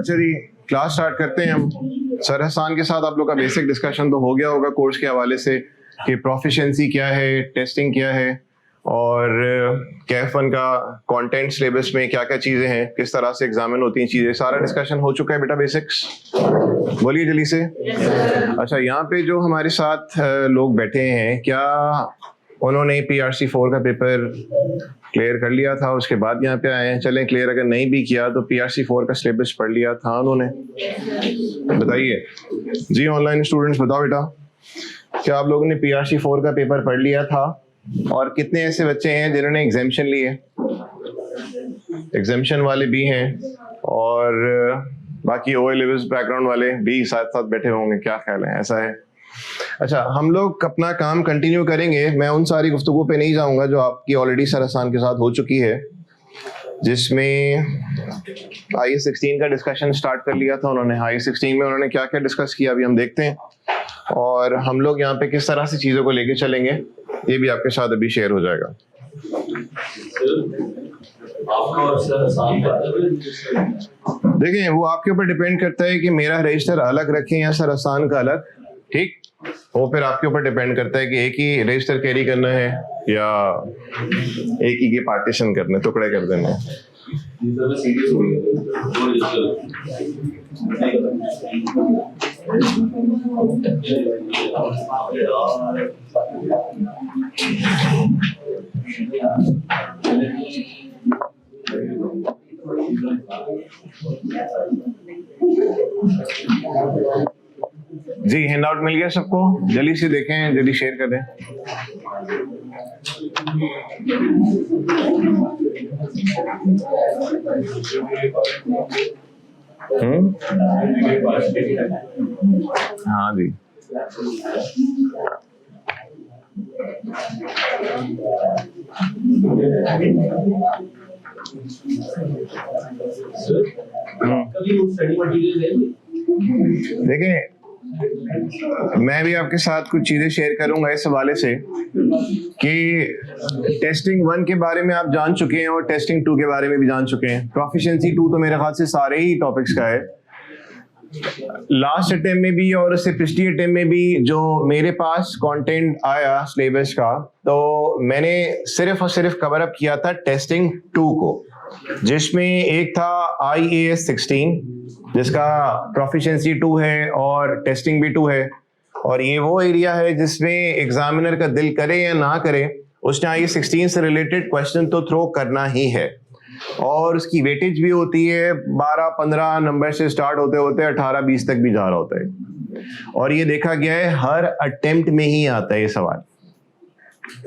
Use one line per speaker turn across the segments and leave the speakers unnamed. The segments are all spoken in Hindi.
अच्छा जी, क्लास स्टार्ट करते हैं हम। सर हसान के साथ आप लोग का बेसिक डिस्कशन तो हो गया होगा कोर्स के हवाले से कि प्रोफिशिएंसी क्या है, टेस्टिंग क्या है, और कैफ1 का कंटेंट सिलेबस में क्या क्या चीज़ें हैं, किस तरह से एग्जामिन होती हैं चीज़ें, सारा डिस्कशन हो चुका है बेटा बेसिक्स। बोलिए जल्दी से। अच्छा, यहाँ पे जो हमारे साथ लोग बैठे हैं, क्या उन्होंने PRC4 का पेपर क्लियर कर लिया था उसके बाद यहाँ पे आए हैं? चलें, क्लियर अगर नहीं भी किया तो PRC4 का सिलेबस पढ़ लिया था उन्होंने? बताइए जी, ऑनलाइन स्टूडेंट्स बताओ बेटा, क्या आप लोगों ने PRC4 का पेपर पढ़ लिया था? और कितने ऐसे बच्चे हैं जिन्होंने एग्जामिशन लिए? एग्जामिशन वाले भी हैं और बाकी O-levels बैकग्राउंड वाले भी साथ साथ बैठे होंगे, क्या ख्याल है? ऐसा है। अच्छा, हम लोग अपना काम कंटिन्यू करेंगे। मैं उन सारी गुफ्तगू पे नहीं जाऊंगा जो आपकी ऑलरेडी सर हसान के साथ हो चुकी है, जिसमें IS16 का डिस्कशन स्टार्ट कर लिया था उन्होंने। IS16 में उन्होंने क्या क्या डिस्कस किया अभी हम देखते हैं, और हम लोग यहाँ पे किस तरह से चीज़ों को लेके चलेंगे ये भी आपके साथ अभी शेयर हो जाएगा। देखिए, वो आपके ऊपर डिपेंड करता है कि मेरा रजिस्टर अलग रखें या सर हसान का अलग, ठीक? वो फिर आपके ऊपर डिपेंड करता है कि एक ही रजिस्टर कैरी करना है या एक ही के पार्टीशन करने, टुकड़े कर देने हैं। जी, हैंड आउट मिल गया सबको? जल्दी से देखें, जल्दी शेयर कर दें। हाँ जी, देखें, मैं भी आपके साथ कुछ चीजें शेयर करूंगा इस हवाले से कि टेस्टिंग 1 के बारे में आप जान चुके हैं और टेस्टिंग 2 के बारे में भी जान चुके हैं। प्रोफिशिएंसी 2 तो मेरे ख्याल से सारे ही टॉपिक्स का है। लास्ट अटेम्प्ट में भी और उससे पिछली अटेम्प्ट में भी जो मेरे पास कंटेंट आया सिलेबस का, तो मैंने सिर्फ और सिर्फ कवर अप किया था टेस्टिंग 2 को, जिसमें एक था IAS 16 जिसका प्रोफिशिएंसी 2 है और टेस्टिंग भी 2 है, और ये वो एरिया है जिसमें एग्जामिनर का दिल करे या ना करे उसने IAS 16 से रिलेटेड क्वेश्चन तो थ्रो करना ही है, और उसकी वेटेज भी होती है 12-15 नंबर से स्टार्ट होते होते 18-20 तक भी जा रहा होता है, और ये देखा गया है हर अटेम्प्ट में ही आता है ये सवाल।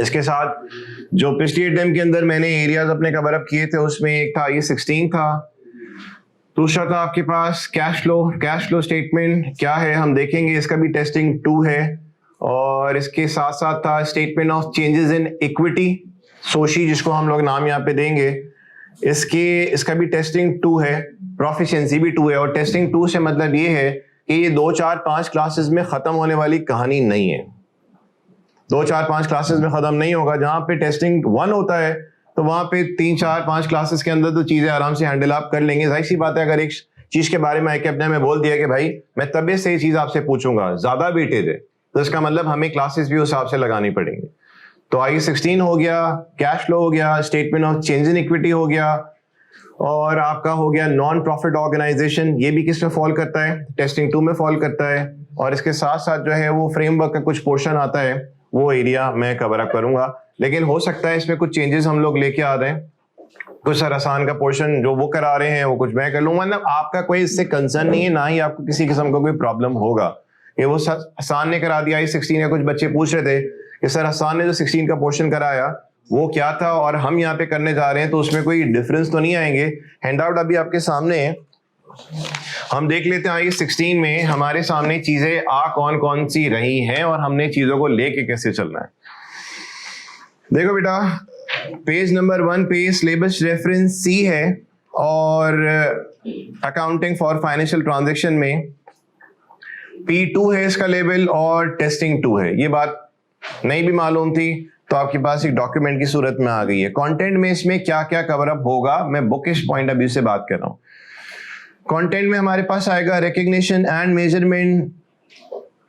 इसके साथ जो पिछली अटेम्प्ट के अंदर मैंने एरियाज अपने कवर अप किए थे उसमें एक था IAS 16 था, दूसरा था आपके पास कैश फ्लो स्टेटमेंट क्या है हम देखेंगे, इसका भी टेस्टिंग 2 है, और इसके साथ साथ था statement of changes in equity, सोशी जिसको हम लोग नाम यहाँ पे देंगे, इसका भी टेस्टिंग 2 है, प्रोफिशिएंसी भी 2 है। और टेस्टिंग 2 से मतलब ये है कि ये 2, 4, 5 क्लासेस में खत्म होने वाली कहानी नहीं है। 2, 4, 5 क्लासेस में खत्म नहीं होगा। जहां पे टेस्टिंग 1 होता है तो वहां पे 3, 4, 5 क्लासेस के अंदर तो चीजें आराम से हैंडल आप कर लेंगे। जाहिर सी बात है, अगर एक चीज के बारे में आके अपने में बोल दिया कि भाई मैं तबीयत से ये चीज आपसे पूछूंगा, ज्यादा वेटेज है, तो इसका मतलब हमें क्लासेस भी उस हिसाब से लगानी पड़ेंगी। तो IAS 16 हो गया, कैश फ्लो हो गया, statement of change in equity हो गया, और आपका हो गया नॉन प्रॉफिट ऑर्गेनाइजेशन, ये भी किस में फॉल करता है? टेस्टिंग 2 में फॉल करता है। और इसके साथ साथ जो है वो फ्रेमवर्क का कुछ पोर्शन आता है, वो एरिया मैं कवर अप करूंगा, लेकिन हो सकता है इसमें कुछ चेंजेस हम लोग लेके आ रहे हैं। कुछ सर हसान का पोर्शन जो वो करा रहे हैं वो कुछ मैं कर लूंगा, मतलब आपका कोई इससे कंसर्न नहीं है, ना ही आपको किसी किस्म का कोई प्रॉब्लम होगा। ये वो हसान ने करा दिया IAS 16 है। कुछ बच्चे पूछ रहे थे कि सर हसान ने जो 16 का पोर्शन कराया वो क्या था और हम यहाँ पे करने जा रहे हैं, तो उसमें कोई डिफरेंस तो नहीं आएंगे। हैंडआउट अभी आपके सामने है, हम देख लेते हैं IAS 16 में हमारे सामने चीजें कौन कौन सी रही हैं और हमने चीजों को लेके कैसे चलना है। देखो बेटा, पेज नंबर 1 पे सिलेबस रेफरेंस C है, और अकाउंटिंग फॉर फाइनेंशियल ट्रांजैक्शन में P2 है इसका लेवल, और टेस्टिंग 2 है। ये बात नहीं भी मालूम थी तो आपके पास एक डॉक्यूमेंट की सूरत में आ गई है। कंटेंट में इसमें क्या क्या कवर अप होगा, मैं बुकिश पॉइंट ऑफ व्यू से बात कर रहा हूं। कंटेंट में हमारे पास आएगा recognition and measurement,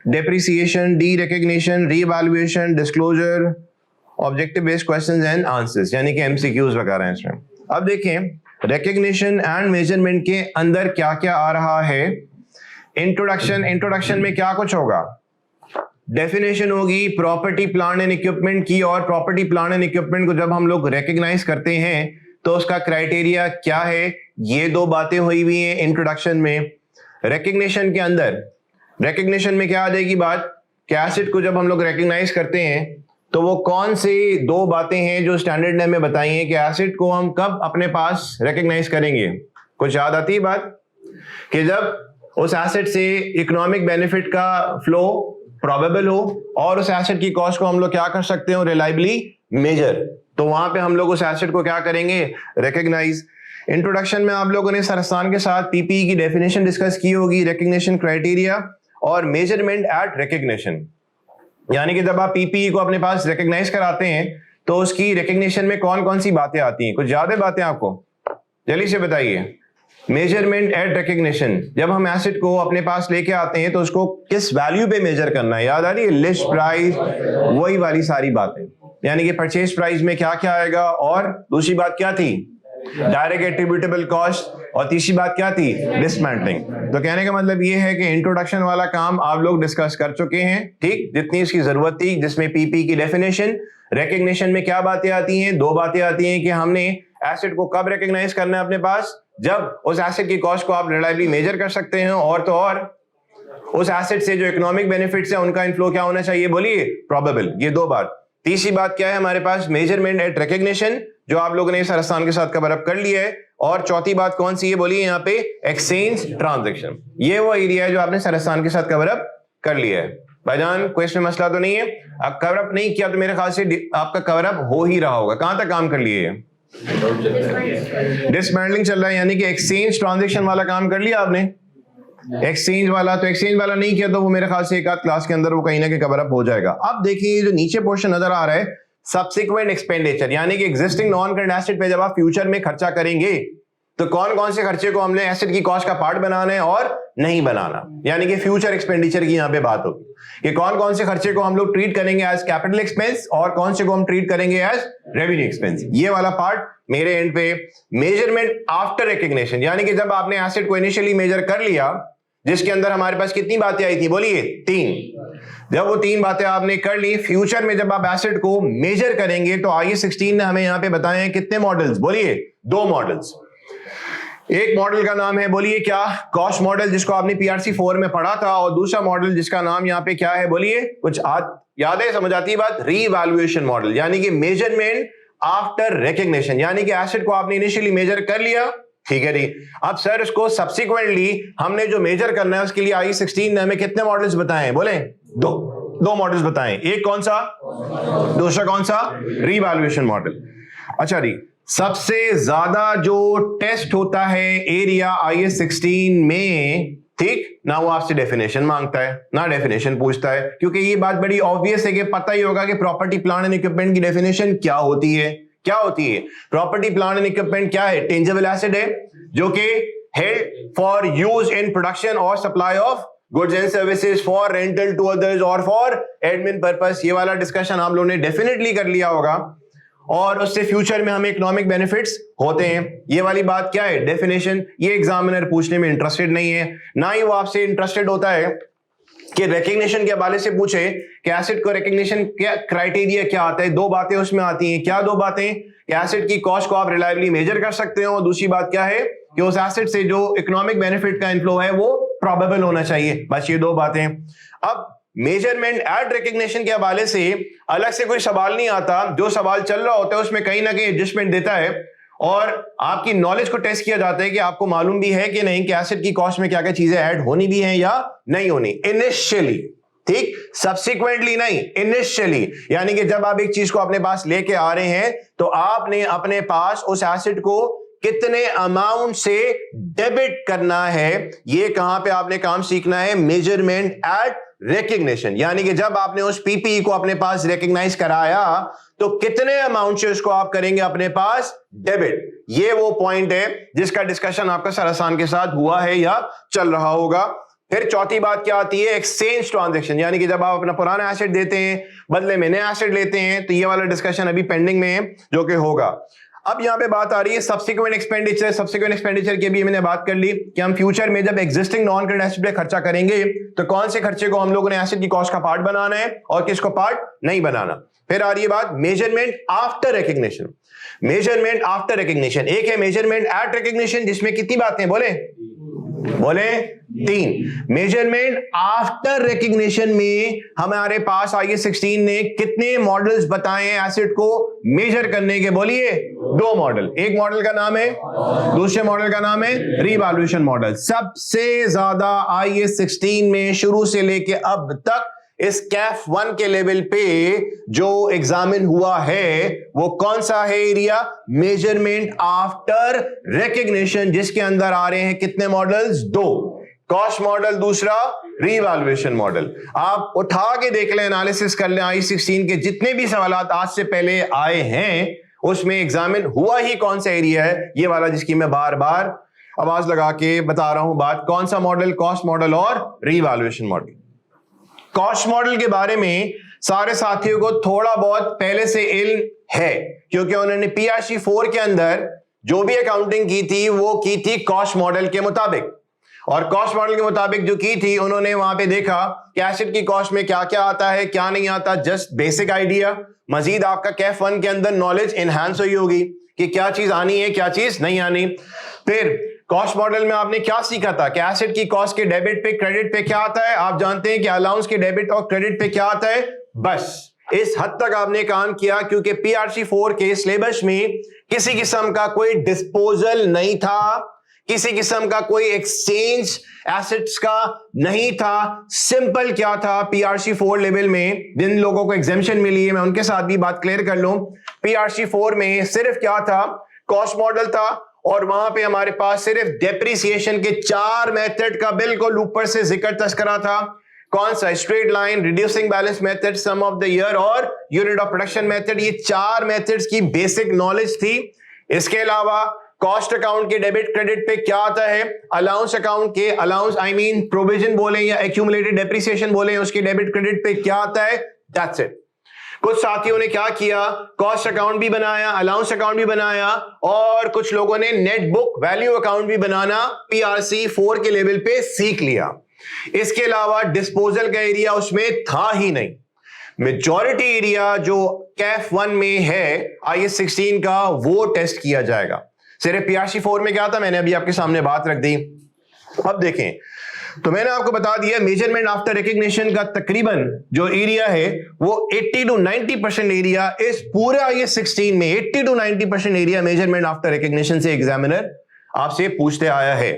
depreciation, D recognition, revaluation, disclosure, objective based questions and answers, यानी कि एमसीक्यूज वगैरह हैं इसमें। अब देखें रिकग्निशन एंड मेजरमेंट के अंदर क्या क्या आ रहा है। इंट्रोडक्शन में क्या कुछ होगा, डेफिनेशन होगी प्रॉपर्टी प्लांट एंड इक्विपमेंट की, और प्रॉपर्टी प्लांट एंड इक्विपमेंट को जब हम लोग रिकग्नाइज करते हैं तो उसका क्राइटेरिया क्या है, ये दो बातें हुई हुई हैं इंट्रोडक्शन में। रिकग्निशन के अंदर, रिकग्निशन में क्या आ जाएगी बात कि एसिड को जब हम लोग रिकग्नाइज करते हैं तो वो कौन सी दो बातें हैं जो स्टैंडर्ड नेम में बताई हैं कि एसिड को हम कब अपने पास रिकग्नाइज करेंगे। कुछ याद आती है बात कि जब उस एसिड से इकोनॉमिक बेनिफिट का फ्लो प्रोबेबल हो और उस एसिड की कॉस्ट को हम लोग क्या कर सकते हो, रिलायबली मेजर, तो वहां पे हम लोग उस एसिड को क्या करेंगे, रिकग्नाइज। इंट्रोडक्शन में आप लोगों ने सरसान के साथ पीपीई की डेफिनेशन डिस्कस की होगी, रिकग्निशन क्राइटेरिया और मेजरमेंट एट रिकग्निशन, यानी कि जब आप पीपीई को अपने पास रिकग्नाइज कराते हैं तो उसकी रिकग्निशन में कौन कौन सी बातें आती हैं। कुछ ज्यादा बातें आपको जल्दी से बताइए। मेजरमेंट एट रिकग्निशन, जब हम एसिड को अपने पास लेके आते हैं तो उसको किस वैल्यू पे मेजर करना है, याद आ रही है, लिस्ट प्राइस, वही वाली सारी बातें, यानी कि परचेज प्राइस में क्या क्या आएगा, और दूसरी बात क्या थी, डायरेक्ट एट्रीब्यूटेबल कॉस्ट, और तीसरी बात क्या थी, डिसमेंटलिंग। तो कहने का मतलब ये है कि इंट्रोडक्शन वाला काम आप लोग डिस्कस कर चुके हैं, ठीक, जितनी इसकी जरूरत थी, जिसमें पीपी की डेफिनेशन, रिकग्निशन में क्या बातें आती हैं, दो बातें आती हैं कि हमने एसिड को कब रिकग्नाइज करना है अपने पास, जब उस एसिड की कॉस्ट को आप रिलायबली मेजर कर सकते हैं, और तो और उस एसिड से जो इकोनॉमिक बेनिफिट्स है उनका इनफ्लो क्या होना चाहिए, बोलिए प्रोबेबल। ये दो बात। तीसरी बात क्या है हमारे पास, मेजरमेंट एट रिकग्निशन, जो आप लोगों ने सरसान के साथ कवर अप कर लिया है, और चौथी बात कौन सी है, बोलिए यहाँ पे, एक्सचेंज ट्रांजैक्शन। ये वो एरिया है जो आपने सरसान के साथ कवर अप कर लिया है। भाईजान कोई इसमें मसला तो नहीं है, अब कवर अप नहीं किया तो मेरे ख्याल से आपका कवर अप हो ही रहा होगा। कहां तक काम कर लिए, डिसमेंटलिंग चल रहा है, यानी कि एक्सचेंज ट्रांजैक्शन वाला काम कर लिया आपने, एक्सचेंज वाला। तो एक्सचेंज वाला नहीं किया तो वो मेरे ख्याल से एक आध क्लास के अंदर वो कहीं ना कहीं कवर अप हो जाएगा। अब देखिए जो नीचे पोर्शन नजर आ रहा है, सब्सिक्वेंट एक्सपेंडिचर, यानी कि एग्जिस्टिंग नॉन करंट एसेट पे जब आप फ्यूचर में खर्चा करेंगे तो कौन कौन से खर्चे को हमने एसेट की कॉस्ट का पार्ट बनाना है और नहीं बनाना, यानी कि फ्यूचर एक्सपेंडिचर की यहां पे बात होगी कि कौन कौन से खर्चे को हम लोग ट्रीट करेंगे एज कैपिटल एक्सपेंस और कौन से को हम ट्रीट करेंगे एज रेवेन्यू एक्सपेंस। ये वाला पार्ट मेरे एंड पे। मेजरमेंट आफ्टर रिकग्निशन, यानी कि जब आपने एसेट को इनिशियली मेजर कर लिया, जिसके अंदर हमारे पास कितनी बातें आई थी, बोलिए 3। जब वो 3 बातें आपने कर ली, फ्यूचर में जब आप एसेट को मेजर करेंगे तो IAS 16 ने हमें यहां पे बताए हैं कितने मॉडल्स, बोलिए 2 मॉडल्स। एक मॉडल का नाम है, बोलिए क्या, कॉस्ट मॉडल, जिसको आपने PRC 4 में पढ़ा था, और दूसरा मॉडल जिसका नाम यहाँ पे क्या है, बोलिए कुछ याद है, समझ आती है बात, रीवैल्यूएशन मॉडल, यानी कि मेजरमेंट आफ्टर रिकग्निशन, यानी कि एसेट को आपने इनिशियली मेजर कर लिया, ठीक है जी, अब सर उसको सब्सिक्वेंटली हमने जो मेजर करना है उसके लिए IAS 16 ने हमें कितने मॉडल्स बताए, बोले 2 मॉडल्स बताए। एक कौन सा, दूसरा कौन सा, रीवैल्यूएशन मॉडल। अच्छा जी, सबसे ज्यादा जो टेस्ट होता है एरिया IAS 16 में, ठीक ना, वो आपसे डेफिनेशन मांगता है ना डेफिनेशन पूछता है, क्योंकि ये बात बड़ी ऑब्वियस है कि पता ही होगा कि प्रॉपर्टी प्लांट एंड इक्विपमेंट की डेफिनेशन क्या होती है। क्या होती है प्रॉपर्टी प्लांट एंड इक्विपमेंट, क्या है, टेंजिबल एसेट है जो कि held for use in production और supply of goods and services, for rental to others और फॉर एडमिन पर्पस। ये वाला डिस्कशन आप लोगों ने डेफिनेटली कर लिया होगा, और उससे फ्यूचर में हमें इकोनॉमिक बेनिफिट्स होते हैं। ये वाली बात क्या है, डेफिनेशन। ये एग्जामिनर पूछने में इंटरेस्टेड नहीं है, ना ही वो आपसे इंटरेस्टेड होता है कि रिकग्निशन के हवाले से पूछे कि एसेट को रिकग्निशन क्या क्राइटेरिया क्या आता है। 2 बातें उसमें आती हैं, क्या 2 बातें, कि एसेट की कॉस्ट को आप रिलायबली मेजर कर सकते हो, और दूसरी बात क्या है कि उस एसेट से जो इकोनॉमिक बेनिफिट का इनफ्लो है वो प्रोबेबल होना चाहिए। बस ये 2 बातें। अब मेजरमेंट एट रिकग्निशन के हवाले से अलग से कोई सवाल नहीं आता, जो सवाल चल रहा होता है उसमें कहीं ना कहीं एडजस्टमेंट देता है, और आपकी नॉलेज को टेस्ट किया जाता है कि आपको मालूम भी है कि नहीं कि एसेट की कॉस्ट में क्या क्या चीजें ऐड होनी भी हैं या नहीं होनी इनिशियली, ठीक, सब्सिक्वेंटली नहीं, इनिशियली। यानी कि जब आप एक चीज को अपने पास लेके आ रहे हैं तो आपने अपने पास उस एसेट को कितने अमाउंट से डेबिट करना है, ये कहां पे आपने काम सीखना है, मेजरमेंट एट रिकग्निशन। यानी कि जब आपने उस पीपीई को अपने पास रिकग्नाइज कराया तो कितने अमाउंट से उसको आप करेंगे अपने पास डेबिट। ये वो पॉइंट है जिसका डिस्कशन आपका सर हसन के साथ हुआ है या चल रहा होगा। फिर चौथी बात क्या आती है, एक्सचेंज ट्रांजैक्शन, यानी कि जब आप अपना पुराना एसेट देते हैं बदले में नया एसेट लेते हैं, तो ये वाला डिस्कशन अभी पेंडिंग में है जो कि होगा। अब यहां पे बात आ रही है सब्सिक्वेंट एक्सपेंडिचर। सब्सिक्वेंट एक्सपेंडिचर की भी मैंने बात कर ली कि हम फ्यूचर में जब एग्जिस्टिंग नॉन करेंट एसेट पे खर्चा करेंगे तो कौन से खर्चे को हम लोगों ने एसेट की कॉस्ट का पार्ट बनाना है और किसको पार्ट नहीं बनाना। फिर आ रही है बात measurement after recognition. Measurement after recognition, एक है मेजरमेंट एट रिकग्निशन जिसमें कितनी बातें बोले 3। मेजरमेंट आफ्टर रिकग्निशन में हमारे पास IAS 16 ने कितने मॉडल्स बताए हैं एसेट को मेजर करने के, बोलिए 2 मॉडल। एक मॉडल का नाम है, दूसरे मॉडल का नाम है रीवैल्यूएशन मॉडल। सबसे ज्यादा IAS 16 में शुरू से लेके अब तक इस कैफ 1 के लेवल पे जो एग्जामिन हुआ है वो कौन सा है एरिया, मेजरमेंट आफ्टर रिकग्निशन, जिसके अंदर आ रहे हैं कितने मॉडल्स, 2, कॉस्ट मॉडल, दूसरा रीवैल्यूएशन मॉडल। आप उठा के देख लें, एनालिसिस कर लें, IAS 16 के जितने भी सवालात आज से पहले आए हैं उसमें एग्जामिन हुआ ही कौन सा एरिया है, ये वाला जिसकी मैं बार बार आवाज लगा के बता रहा हूं बात। कौन सा मॉडल, कॉस्ट मॉडल और रीवैल्यूएशन मॉडल। कॉस्ट मॉडल के बारे में सारे साथियों को थोड़ा बहुत पहले से इल्म है क्योंकि उन्होंने PRC 4 के अंदर जो भी अकाउंटिंग की थी वो की थी कॉस्ट मॉडल के मुताबिक, और कॉस्ट मॉडल के मुताबिक जो की थी उन्होंने वहां पे देखा कि एसेट की कॉस्ट में क्या क्या आता है क्या नहीं आता, जस्ट बेसिक आइडिया। मजीद आपका कैफ 1 के अंदर नॉलेज एनहांस हुई होगी कि क्या चीज आनी है क्या चीज नहीं आनी। फिर कॉस्ट मॉडल में आपने क्या सीखा था कि एसेट की कॉस्ट के डेबिट पे क्रेडिट पे क्या आता है, आप जानते हैं कि अलाउंस के डेबिट और क्रेडिट पे क्या आता है। बस इस हद तक आपने काम किया क्योंकि PRC 4 के सिलेबस में किसी किस्म का कोई डिस्पोजल नहीं था, किसी किस्म का कोई एक्सचेंज एसेट्स का नहीं था। सिंपल क्या था PRC 4 लेवल में, जिन लोगों को एग्जेम्पशन मिली है मैं उनके साथ भी बात क्लियर कर लूं। PRC 4 में सिर्फ क्या था, कॉस्ट मॉडल था और वहां पे हमारे पास सिर्फ डेप्रिसिएशन के 4 मेथड का बिल्कुल ऊपर से जिक्र तस्करा था। कौन सा, straight line, reducing balance method, sum of the year और यूनिट ऑफ प्रोडक्शन मेथड। ये 4 मेथड्स की बेसिक नॉलेज थी। इसके अलावा कॉस्ट अकाउंट के डेबिट क्रेडिट पे क्या आता है, अलाउंस अकाउंट के, अलाउंस आई मीन प्रोविजन बोले या एक्यूमुलेटेड डेप्रिसिएशन बोले, उसके डेबिट क्रेडिट पे क्या आता है, दैट्स इट। कुछ साथियों ने क्या किया, कॉस्ट अकाउंट भी बनाया, अलाउंस अकाउंट भी बनाया और कुछ लोगों ने नेट बुक वैल्यू अकाउंट भी बनाना PRC 4 के लेवल पे सीख लिया। इसके अलावा डिस्पोजल का एरिया उसमें था ही नहीं। मेजॉरिटी एरिया जो कैफ 1 में है IAS 16 का वो टेस्ट किया जाएगा। सिर्फ PRC 4 में क्या था मैंने अभी आपके सामने बात रख दी। अब देखें तो मैंने आपको बता दिया मेजरमेंट आफ्टर रिकग्निशन का तकरीबन जो एरिया है वो 80 to 90% एरिया इस पूरे IAS 16 में 80 to 90% area measurement after recognition से एग्जामिनर आपसे पूछते आया है।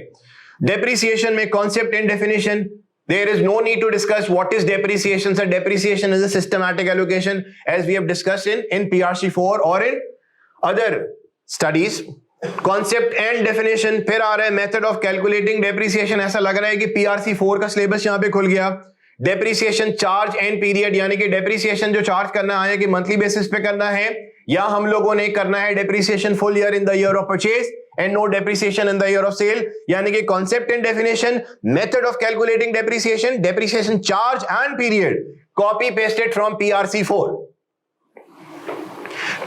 डेप्रिसिएशन में concept and definition, there is no need to discuss what is depreciation. So depreciation is a systematic allocation as we have discussed in PRC 4 or in other studies. Concept and definition, फिर आ रहा है मेथड ऑफ कैलकुलेटिंग डेप्रिसिएशन। ऐसा लग रहा है कि PRC 4 का सिलेबस यहां पे खुल गया। डेप्रिसिएशन चार्ज एंड पीरियड, यानी कि डेप्रिसिएशन जो चार्ज करना है कि मंथली बेसिस पे करना है या हम लोगों ने करना है depreciation full year in the year of purchase and no depreciation in the year of sale. यानी कि concept and definition, method of calculating depreciation, depreciation charge and period, copy pasted from PRC 4।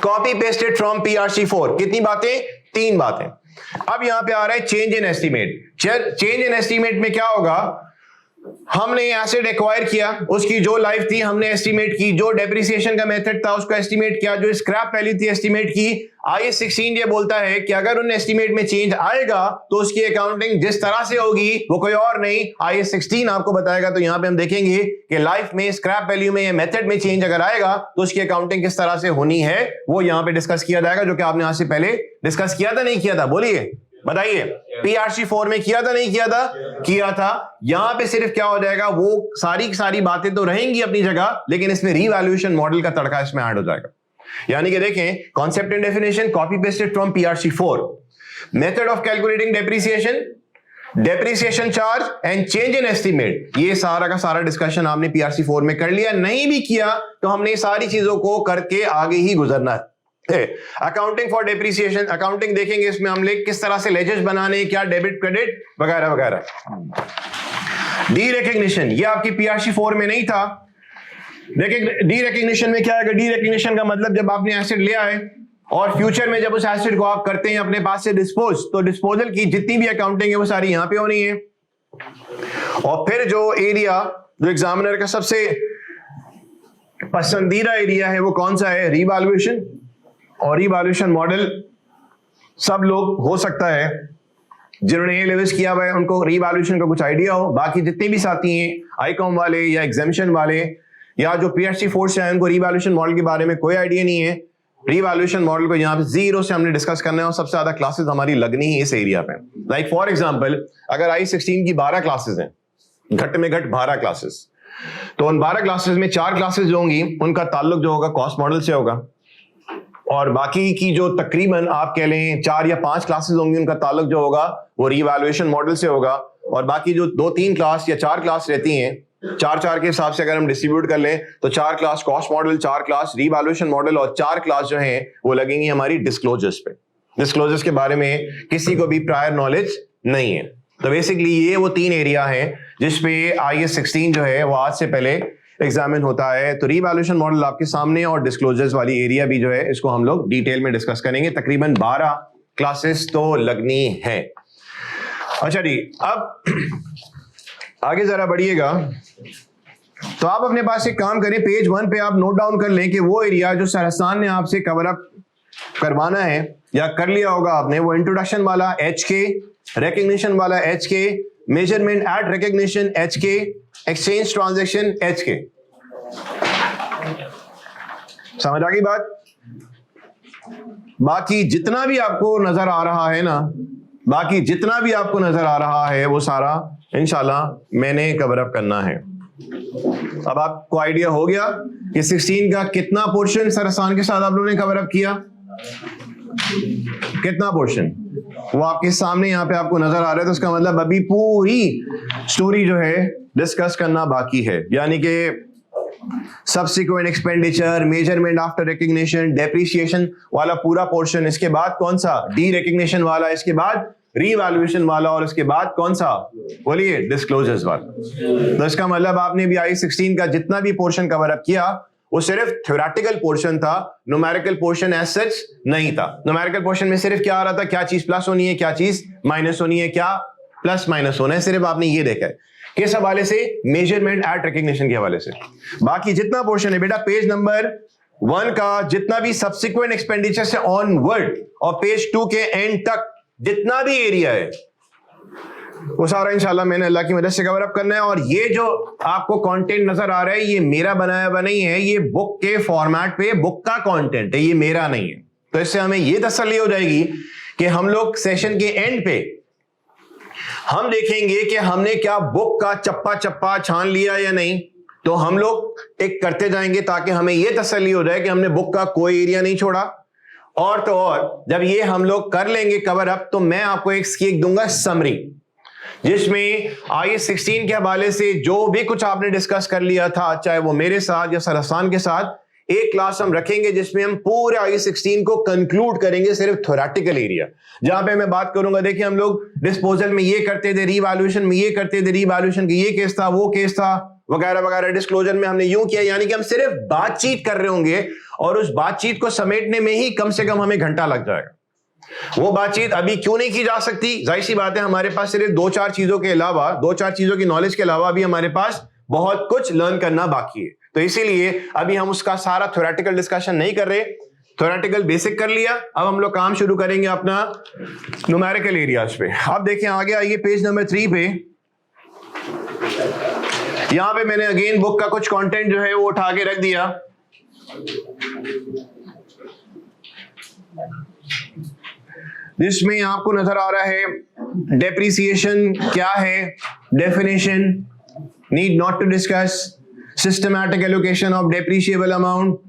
Copy pasted from PRC 4। कितनी बातें, 3 बातें। अब यहां पे आ रहा है change in estimate. Change in estimate में क्या होगा, हमने एसेट एक्वायर किया, उसकी जो लाइफ थी हमने एस्टीमेट की, जो डेप्रिसिएशन का मेथड था उसको एस्टीमेट किया, जो स्क्रैप वैल्यू थी एस्टीमेट की। IAS 16 ये बोलता है कि अगर उन एस्टीमेट में चेंज आएगा तो उसकी अकाउंटिंग जिस तरह से होगी वो कोई और नहीं IAS 16 आपको बताएगा। तो यहां पे हम देखेंगे कि लाइफ में स्क्रैप वैल्यू में या मेथड में चेंज अगर आएगा तो उसकी अकाउंटिंग किस तरह से होनी है वो यहां पे डिस्कस किया जाएगा, जो कि आपने आज से पहले डिस्कस किया था नहीं किया था, बोलिए बताइए। PRC 4 में किया था नहीं किया था, किया था। यहां पे सिर्फ क्या हो जाएगा, वो सारी बातें तो रहेंगी अपनी जगह लेकिन इसमें रीवैल्यूएशन मॉडल का तड़का इसमें ऐड हो जाएगा। यानी कि देखें concept and definition copy pasted from PRC 4, method of calculating depreciation charge and change in estimate, ये सारा का सारा डिस्कशन आपने पीआरसी 4 में कर लिया। नहीं भी किया तो हमने सारी चीजों को करके आगे ही गुजरना है। अकाउंटिंग फॉर डेप्रिसिएशन, अकाउंटिंग देखेंगे इसमें हमने किस तरह से लेजर्स बनाने, क्या डेबिट क्रेडिट वगैरह वगैरह। डी रिकग्निशन, ये आपकी पीआरसी 4 में नहीं था। डी रिकग्निशन में क्या है? डी रिकग्निशन का मतलब जब आपने एसेट ले आए और फ्यूचर में जब उस एसेट को आप करते हैं अपने पास से डिस्पोज, तो डिस्पोजल की जितनी भी अकाउंटिंग है वो सारी यहां पे होनी है। और फिर जो एरिया जो एग्जामिनर का सबसे पसंदीदा एरिया है वो कौन सा है? रीवैल्यूएशन। और रीवैल्यूएशन मॉडल सब लोग हो सकता है जिन्होंने ए लेवल्स किया हुआ है उनको रीवैल्यूएशन का कुछ आइडिया हो। बाकी जितने भी साथी हैं आईकॉम वाले या एग्जामिशन वाले या जो पीएचडी 4 से आए उनको रीवैल्यूएशन मॉडल के बारे में कोई आइडिया नहीं है। रीवैल्यूएशन मॉडल को यहाँ पे जीरो से हमने डिस्कस करना है और सबसे ज्यादा क्लासेस हमारी लगनी है इस एरिया पे। लाइक फॉर एग्जांपल अगर I16 की 12 क्लासेस हैं, घट में घट 12 क्लासेस, तो उन 12 क्लासेस में 4 क्लासेस जो होंगी उनका ताल्लुक जो होगा कॉस्ट मॉडल से होगा, और बाकी की जो तकरीबन आप कह लें 4 या 5 क्लासेस होंगी उनका ताल्लुक जो होगा वो रीवैल्यूएशन मॉडल से होगा। और बाकी जो 2-3 क्लास या 4 क्लास रहती हैं, 4-4 के हिसाब से अगर हम डिस्ट्रीब्यूट कर लें तो 4 class cost model, 4 class revaluation model और 4 क्लास जो हैं वो लगेंगी हमारी डिस्क्लोजर्स पे। डिस्क्लोजर्स के बारे में किसी को भी प्रायर नॉलेज नहीं है। तो बेसिकली ये वो 3 एरिया हैं जिसपे IS16 जो है वो आज से पहले एग्जामिन होता है। तो रीवैल्यूएशन मॉडल आपके सामने और डिस्क्लोजर्स वाली एरिया भी जो है इसको हम लोग डिटेल में डिस्कस करेंगे। तकरीबन 12 क्लासेस तो लगनी है। अच्छा जी, अब आगे जरा बढ़िएगा। तो आप अपने पास एक काम करें, पेज 1 पे आप नोट डाउन कर लें कि वो एरिया जो सरहसान ने आपसे कवर अप करवाना है या कर लिया होगा आपने, वो इंट्रोडक्शन वाला HK, रिकग्निशन वाला HK, measurement at recognition HK, exchange transaction HK। समझ आ गई बात? बाकी जितना भी आपको नजर आ रहा है ना, बाकी जितना भी आपको नजर आ रहा है वो सारा इंशाल्लाह मैंने कवर अप करना है। अब आपको आइडिया हो गया कि 16 का कितना पोर्शन सरहसान के साथ आप लोगों ने कवर अप किया, कितना पोर्शन वो आपके सामने यहाँ पे आपको नजर आ रहा है। तो उसका मतलब अभी पूरी स्टोरी जो है डिस्कस करना बाकी है, यानी कि subsequent expenditure, measurement after recognition, depreciation वाला पूरा पोर्शन, इसके बाद कौन सा डी रिकग्निशन वाला, इसके बाद रीवैल्यूएशन वाला और इसके बाद कौन सा बोलिए डिस्क्लोजर्स वाला। तो इसका मतलब आपने भी I16 का जितना भी पोर्शन कवर अप किया वो सिर्फ थ्योरेटिकल पोर्शन था, न्यूमेरिकल पोर्शन एज सच नहीं था। न्यूमेरिकल पोर्शन में सिर्फ क्या आ रहा था, क्या चीज प्लस होनी है, क्या चीज माइनस होनी है, क्या प्लस माइनस होना है, सिर्फ आपने ये देखा है किस हवाले से, मेजरमेंट एट रिकग्निशन के हवाले से। बाकी जितना पोर्शन है बेटा पेज नंबर 1 का जितना भी सब्सिक्वेंट एक्सपेंडिचर से ऑनवर्ड और पेज 2 के एंड तक जितना भी एरिया है वो सारा इंशाल्लाह मैंने अल्लाह की मदद से कवर अप करना है। और ये जो आपको कंटेंट नजर आ रहा है ये मेरा बनाया हुआ नहीं है, ये बुक के फॉर्मेट पे बुक का कंटेंट है, ये मेरा नहीं है। तो इससे हमें ये तसल्ली हो जाएगी कि हम लोग सेशन के एंड पे हम देखेंगे कि हमने क्या बुक का चप्पा चप्पा छान लिया या नहीं। तो हम लोग एक करते जाएंगे ताकि हमें यह तसल्ली हो जाए कि हमने बुक का कोई एरिया नहीं छोड़ा। और तो और जब ये हम लोग कर लेंगे कवर अप तो मैं आपको एक दूंगा समरी, जिसमें I16 के हवाले से जो भी कुछ आपने डिस्कस कर लिया था, चाहे वो मेरे साथ या सरहसान के साथ, एक क्लास हम रखेंगे जिसमें हम पूरे I16 को कंक्लूड करेंगे सिर्फ थ्योरेटिकल एरिया, जहां पे मैं बात करूंगा देखिए हम लोग डिस्पोजल में ये करते थे, रीवैल्यूएशन में ये करते थे, रीवैल्यूएशन का ये केस था, वो केस था वगैरह वगैरह, डिस्क्लोजर में हमने यूं किया, यानी कि हम सिर्फ बातचीत कर रहे होंगे और उस बातचीत को समेटने में ही कम से कम हमें घंटा लग जाएगा। वो बातचीत अभी क्यों नहीं की जा सकती, जाहिर सी बात है हमारे पास सिर्फ 2-4 चीजों के अलावा, 2-4 चीजों की नॉलेज के अलावा अभी हमारे पास बहुत कुछ लर्न करना बाकी है। तो इसीलिए अभी हम उसका सारा थ्योरेटिकल डिस्कशन नहीं कर रहे, थ्योरेटिकल बेसिक कर लिया, अब हम लोग काम शुरू करेंगे अपना न्यूमेरिकल एरियाज पे। आप देखें आगे आइए पेज नंबर 3 पे, यहां पे मैंने अगेन बुक का कुछ कंटेंट जो है वो उठा के रख दिया। जिसमें आपको नजर आ रहा है डेप्रिसिएशन क्या है, definition, need not to discuss, systematic allocation of depreciable amount,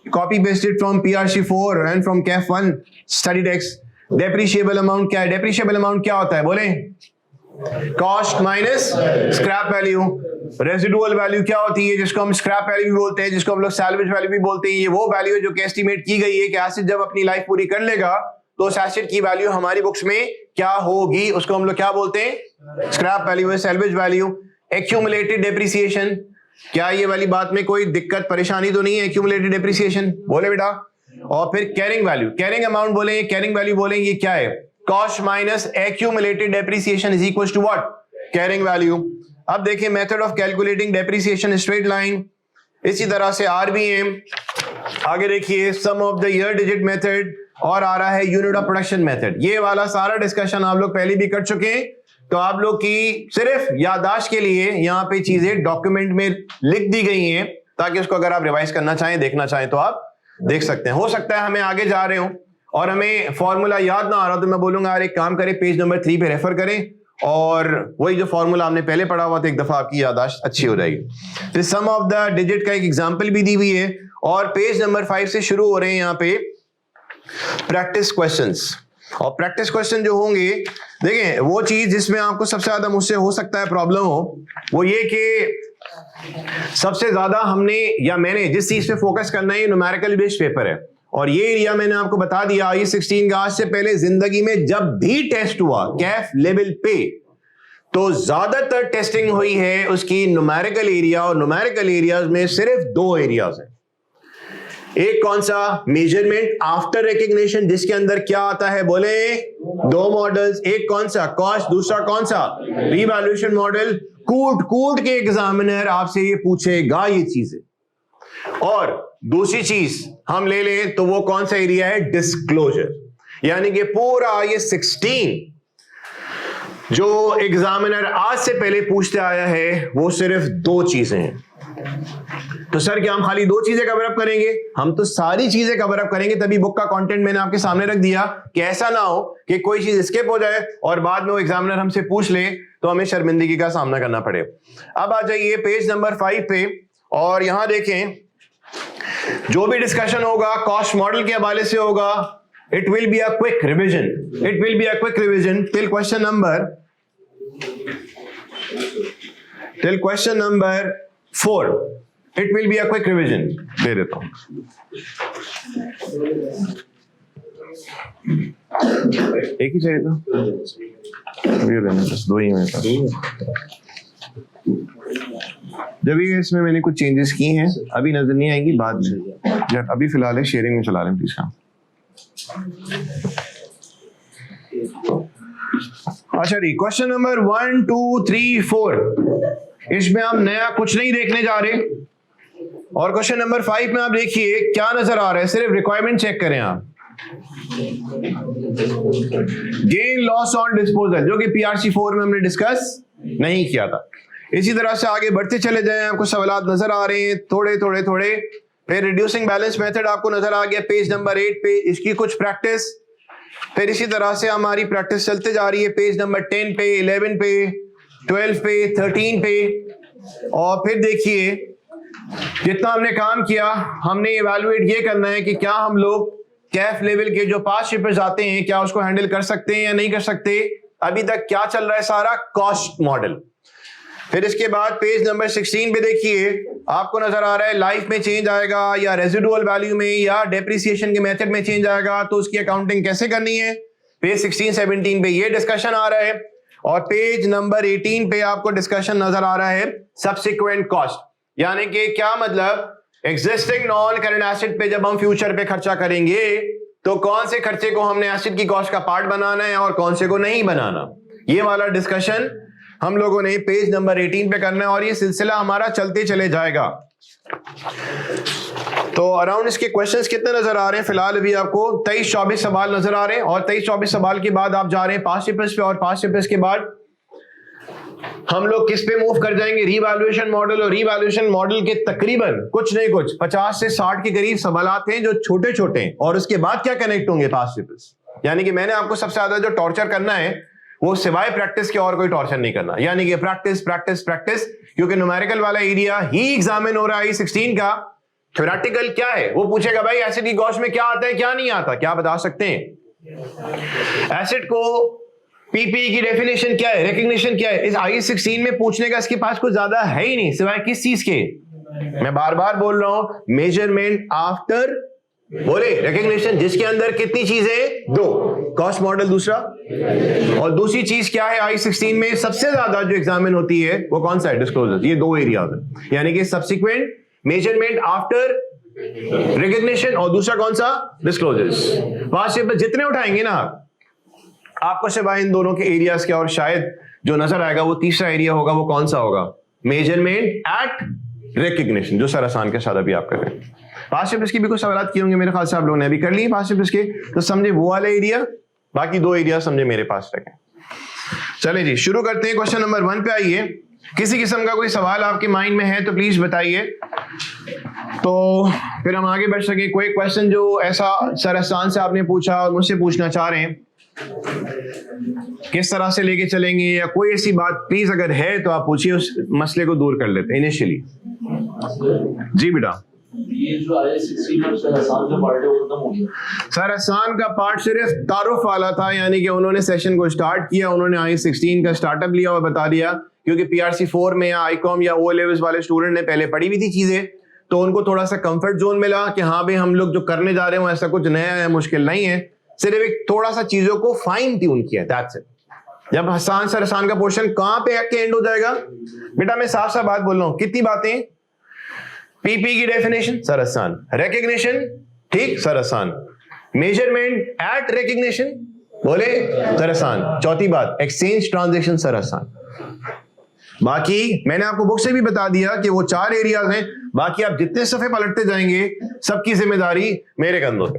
copy pasted from PRC 4 and from CAF 1 study text, depreciable amount क्या है? डेप्रिशिएबल अमाउंट क्या होता है बोले? Cost minus scrap value. Residual value क्या होती है? जिसको हम स्क्रैप वैल्यू भी बोलते हैं, जिसको हम लोग सैल्वेज वैल्यू भी बोलते हैं। ये वो वैल्यू है जो कि एस्टिमेट की गई है कि एसिड जब अपनी लाइफ पूरी कर लेगा तो उस एसिड की वैल्यू हमारी बुक्स में क्या होगी, उसको हम लोग क्या बोलते हैं? स्क्रैप वैल्यू है, सैल्वेज वैल्यू। एक्यूमुलेटेड डेप्रिसिएशन, क्या ये वाली बात में कोई दिक्कत परेशानी तो नहीं है? एक्यूमुलेटेड डेप्रिसिएशन बोले बेटा। और फिर कैरिंग वैल्यू, कैरिंग अमाउंट बोले, कैरिंग वैल्यू बोले, ये क्या है? Cost minus accumulated depreciation is equal to what? Carrying value. अब देखिए method of calculating depreciation, straight line. इसी तरह से आरबीएम, आगे देखिए sum of the year digit method, और आ रहा है यूनिट ऑफ प्रोडक्शन मेथड। ये वाला सारा डिस्कशन आप लोग पहले भी कर चुके हैं, तो आप लोग की सिर्फ याददाश्त के लिए यहाँ पे चीजें डॉक्यूमेंट में लिख दी गई हैं, ताकि उसको अगर आप रिवाइज करना चाहें, देखना चाहें तो आप देख सकते हैं। हो सकता है हमें आगे जा रहे हो और हमें फॉर्मूला याद ना आ रहा, तो मैं बोलूंगा यार एक काम करें, पेज नंबर 3 पे रेफर करें और वही जो फॉर्मूला हमने पहले पढ़ा हुआ था एक दफा आपकी याददाश्त अच्छी हो जाएगी। फिर सम ऑफ द डिजिट का एक एग्जांपल भी दी हुई है, और पेज नंबर 5 से शुरू हो रहे हैं यहाँ पे प्रैक्टिस क्वेश्चंस। और प्रैक्टिस क्वेश्चन जो होंगे, देखें वो चीज जिसमें आपको सबसे ज्यादा मुझसे हो सकता है प्रॉब्लम हो, वो ये कि सबसे ज्यादा हमने या मैंने जिस चीज पे फोकस करना है, न्यूमेरिकल बेस्ड पेपर है। और ये एरिया मैंने आपको बता दिया, IE16 का आज से पहले जिंदगी में जब भी टेस्ट हुआ कैफ लेवल पे, तो ज्यादातर टेस्टिंग हुई है उसकी न्यूमेरिकल एरिया, और न्यूमेरिकल एरियाज में सिर्फ 2 एरियाज है। एक कौन सा? मेजरमेंट आफ्टर रिकग्निशन, जिसके अंदर क्या आता है बोले? 2 मॉडल्स। एक कौन सा? कॉस्ट। दूसरा कौन सा? Revaluation model. कूट के एग्जामिनर आपसे ये पूछेगा ये चीजें। और दूसरी चीज हम ले लें तो वो कौन सा एरिया है? डिस्क्लोजर। यानी कि पूरा ये 16 जो एग्जामिनर आज से पहले पूछते आया है, वो सिर्फ 2 चीजें हैं। तो सर क्या हम खाली 2 चीजें कवर अप करेंगे? हम तो सारी चीजें कवर अप करेंगे, तभी बुक का कंटेंट मैंने आपके सामने रख दिया कि ऐसा ना हो कि कोई चीज स्किप हो जाए और बाद में वो एग्जामिनर हमसे पूछ ले तो हमें शर्मिंदगी का सामना करना पड़े। अब आ जाइए पेज नंबर 5 पे, और यहां देखें जो भी डिस्कशन होगा कॉस्ट मॉडल के हवाले से होगा। It will be a quick revision, it will be a quick revision till question number 4। It will be a quick revision. दे देता हूं, एक ही चाहिए था, अभी रहने बस 2 ही मेरे पास। जब ये इसमें मैंने कुछ चेंजेस किए हैं, अभी नजर नहीं आएंगी बाद में, जब अभी फिलहाल है शेयरिंग में चला रहे हैं प्लीज। अच्छा जी, क्वेश्चन नंबर 1 2 3 4, इसमें हम नया कुछ नहीं देखने जा रहे। और क्वेश्चन नंबर 5 में आप देखिए क्या नजर आ रहा है, सिर्फ रिक्वायरमेंट चेक करें आप। गेन लॉस ऑन डिस्पोजल, जो कि PRC 4 में हमने डिस्कस नहीं किया था। इसी तरह से आगे बढ़ते चले जाएं, आपको सवालात नजर आ रहे हैं थोड़े थोड़े थोड़े। फिर रिड्यूसिंग बैलेंस मेथड आपको नजर आ गया पेज नंबर 8 पे, इसकी कुछ प्रैक्टिस। फिर इसी तरह से हमारी प्रैक्टिस चलते जा रही है पेज नंबर 10 पे, 11 पे, 12 पे, 13 पे। और फिर देखिए जितना हमने काम किया, हमने इवैल्यूएट ये करना है कि क्या हम लोग कैफ लेवल के जो पास शिपर्स आते हैं, क्या उसको हैंडल कर सकते हैं या नहीं कर सकते। अभी तक क्या चल रहा है सारा? Cost model. फिर इसके बाद पेज नंबर 16 पे देखिए आपको नजर आ रहा है लाइफ में चेंज आएगा या रेजिडुअल वैल्यू में या डेप्रिसिएशन के मेथड में चेंज आएगा, तो उसकी अकाउंटिंग कैसे करनी है। पेज 16 17 पे ये डिस्कशन आ रहा है। और पेज नंबर 18 पे आपको डिस्कशन नजर आ रहा है सब्सिक्वेंट कॉस्ट, यानी कि क्या मतलब एग्जिस्टिंग नॉन करंट एसेट पे जब हम फ्यूचर पे खर्चा करेंगे तो कौन से खर्चे को हमने एसेट की कॉस्ट का पार्ट बनाना है और कौन से को नहीं बनाना। ये वाला डिस्कशन हम लोगों ने पेज नंबर 18 पे करना है और ये सिलसिला हमारा चलते चले जाएगा। तो अराउंड इसके क्वेश्चंस कितने नजर आ रहे हैं फिलहाल? अभी आपको 23-24 सवाल नजर आ रहे हैं, और 23-24 सवाल के बाद आप जा रहे हैं पास्ट पेपर्स पे, और पास्ट पेपर्स के बाद हम लोग किस पे मूव कर जाएंगे? Revaluation model. और रीवैल्यूएशन मॉडल के तकरीबन कुछ नहीं कुछ 50 से 60 के करीब सवालात हैं जो छोटे छोटे हैं, और उसके बाद क्या कनेक्ट होंगे पास्ट पेपर्स। यानी कि मैंने आपको सबसे ज्यादा जो टॉर्चर करना है वो सिवाय प्रैक्टिस के और कोई टॉर्चर नहीं करना, यानी कि प्रैक्टिस प्रैक्टिस प्रैक्टिस। क्योंकि न्यूमेरिकल वाला एरिया ही एग्जामिन हो रहा है IE16 का। थ्योरेटिकल क्या है वो पूछेगा भाई एसिड की कॉस्ट में क्या आता है क्या नहीं आता, क्या बता सकते हैं? एसिड को पीपी की डेफिनेशन क्या है, रिकग्निशन क्या है, इस IAS 16 में पूछने का इसके पास कुछ ज्यादा है ही नहीं सिवाय किस चीज के, मैं बार बार बोल रहा हूं, मेजरमेंट आफ्टर बोले रिकग्निशन, जिसके अंदर कितनी चीजें, दो, कॉस्ट मॉडल दूसरा, और दूसरी चीज क्या है IAS 16 में सबसे ज्यादा जो एग्जामिन होती है वो कौन सा है, डिस्क्लोजर। ये दो एरिया है, यानी कि सब्सिक्वेंट मेजरमेंट आफ्टर रिकग्निशन और दूसरा कौन सा, डिस्क्लोजर्स। 5 पेपर जितने उठाएंगे ना आपको सिवाय इन दोनों के एरियाज के, और शायद जो नजर आएगा वो तीसरा एरिया होगा, वो कौन सा होगा, मेजरमेंट एट रिकग्निशन, जो सर आसान के साथ अभी आप कर रहे हैं। 5 पेपर्स की भी कुछ सवाल किए होंगे मेरे ख्याल से आप लोगों ने अभी कर लिए 5 पेपर्स के, तो समझे वो वाला एरिया, बाकी 2 एरिया समझे मेरे पास रखें। चले जी शुरू करते हैं, क्वेश्चन नंबर 1 पे आइए। किसी किस्म का कोई सवाल आपके माइंड में है तो प्लीज बताइए, तो फिर हम आगे बढ़ सके। कोई क्वेश्चन जो ऐसा सर आसान से आपने पूछा और मुझसे पूछना चाह रहे हैं, किस तरह से लेके चलेंगे, या कोई ऐसी बात प्लीज अगर है तो आप पूछिए, उस मसले को दूर कर लेते हैं इनिशियली। जी बेटा,
ये जो IAS 16 और सर आसान का पार्ट है वो खत्म हो गया।
सर आसान का पार्ट सिर्फ तारुफ वाला था, यानी कि उन्होंने सेशन को स्टार्ट किया, उन्होंने IAS 16 का स्टार्टअप लिया और बता दिया, क्योंकि PRC 4 में या ICOM या O लेवल्स वाले स्टूडेंट ने पहले पढ़ी हुई थी चीजें, तो उनको थोड़ा सा कंफर्ट जोन मिला कि हाँ भाई हम लोग जो करने जा रहे हैं ऐसा कुछ नया है, मुश्किल नहीं है, सिर्फ एक थोड़ा सा चीजों को फाइन ट्यून किया, दैट्स इट। जब हसान सर आसान का पोर्शन कहां पे आके एंड हो जाएगा बेटा, मैं साफ साफ बात बोल रहा हूं, कितनी बातें, पीपी की डेफिनेशन सर आसान, रिकग्निशन ठीक सर आसान, मेजरमेंट एट रिकग्निशन बोले सर आसान, चौथी बात एक्सचेंज ट्रांजैक्शन सर आसान। बाकी मैंने आपको बुक से भी बता दिया कि वो 4 एरियाज हैं, बाकी आप जितने सफे पलटते जाएंगे सबकी जिम्मेदारी मेरे कंधों पे,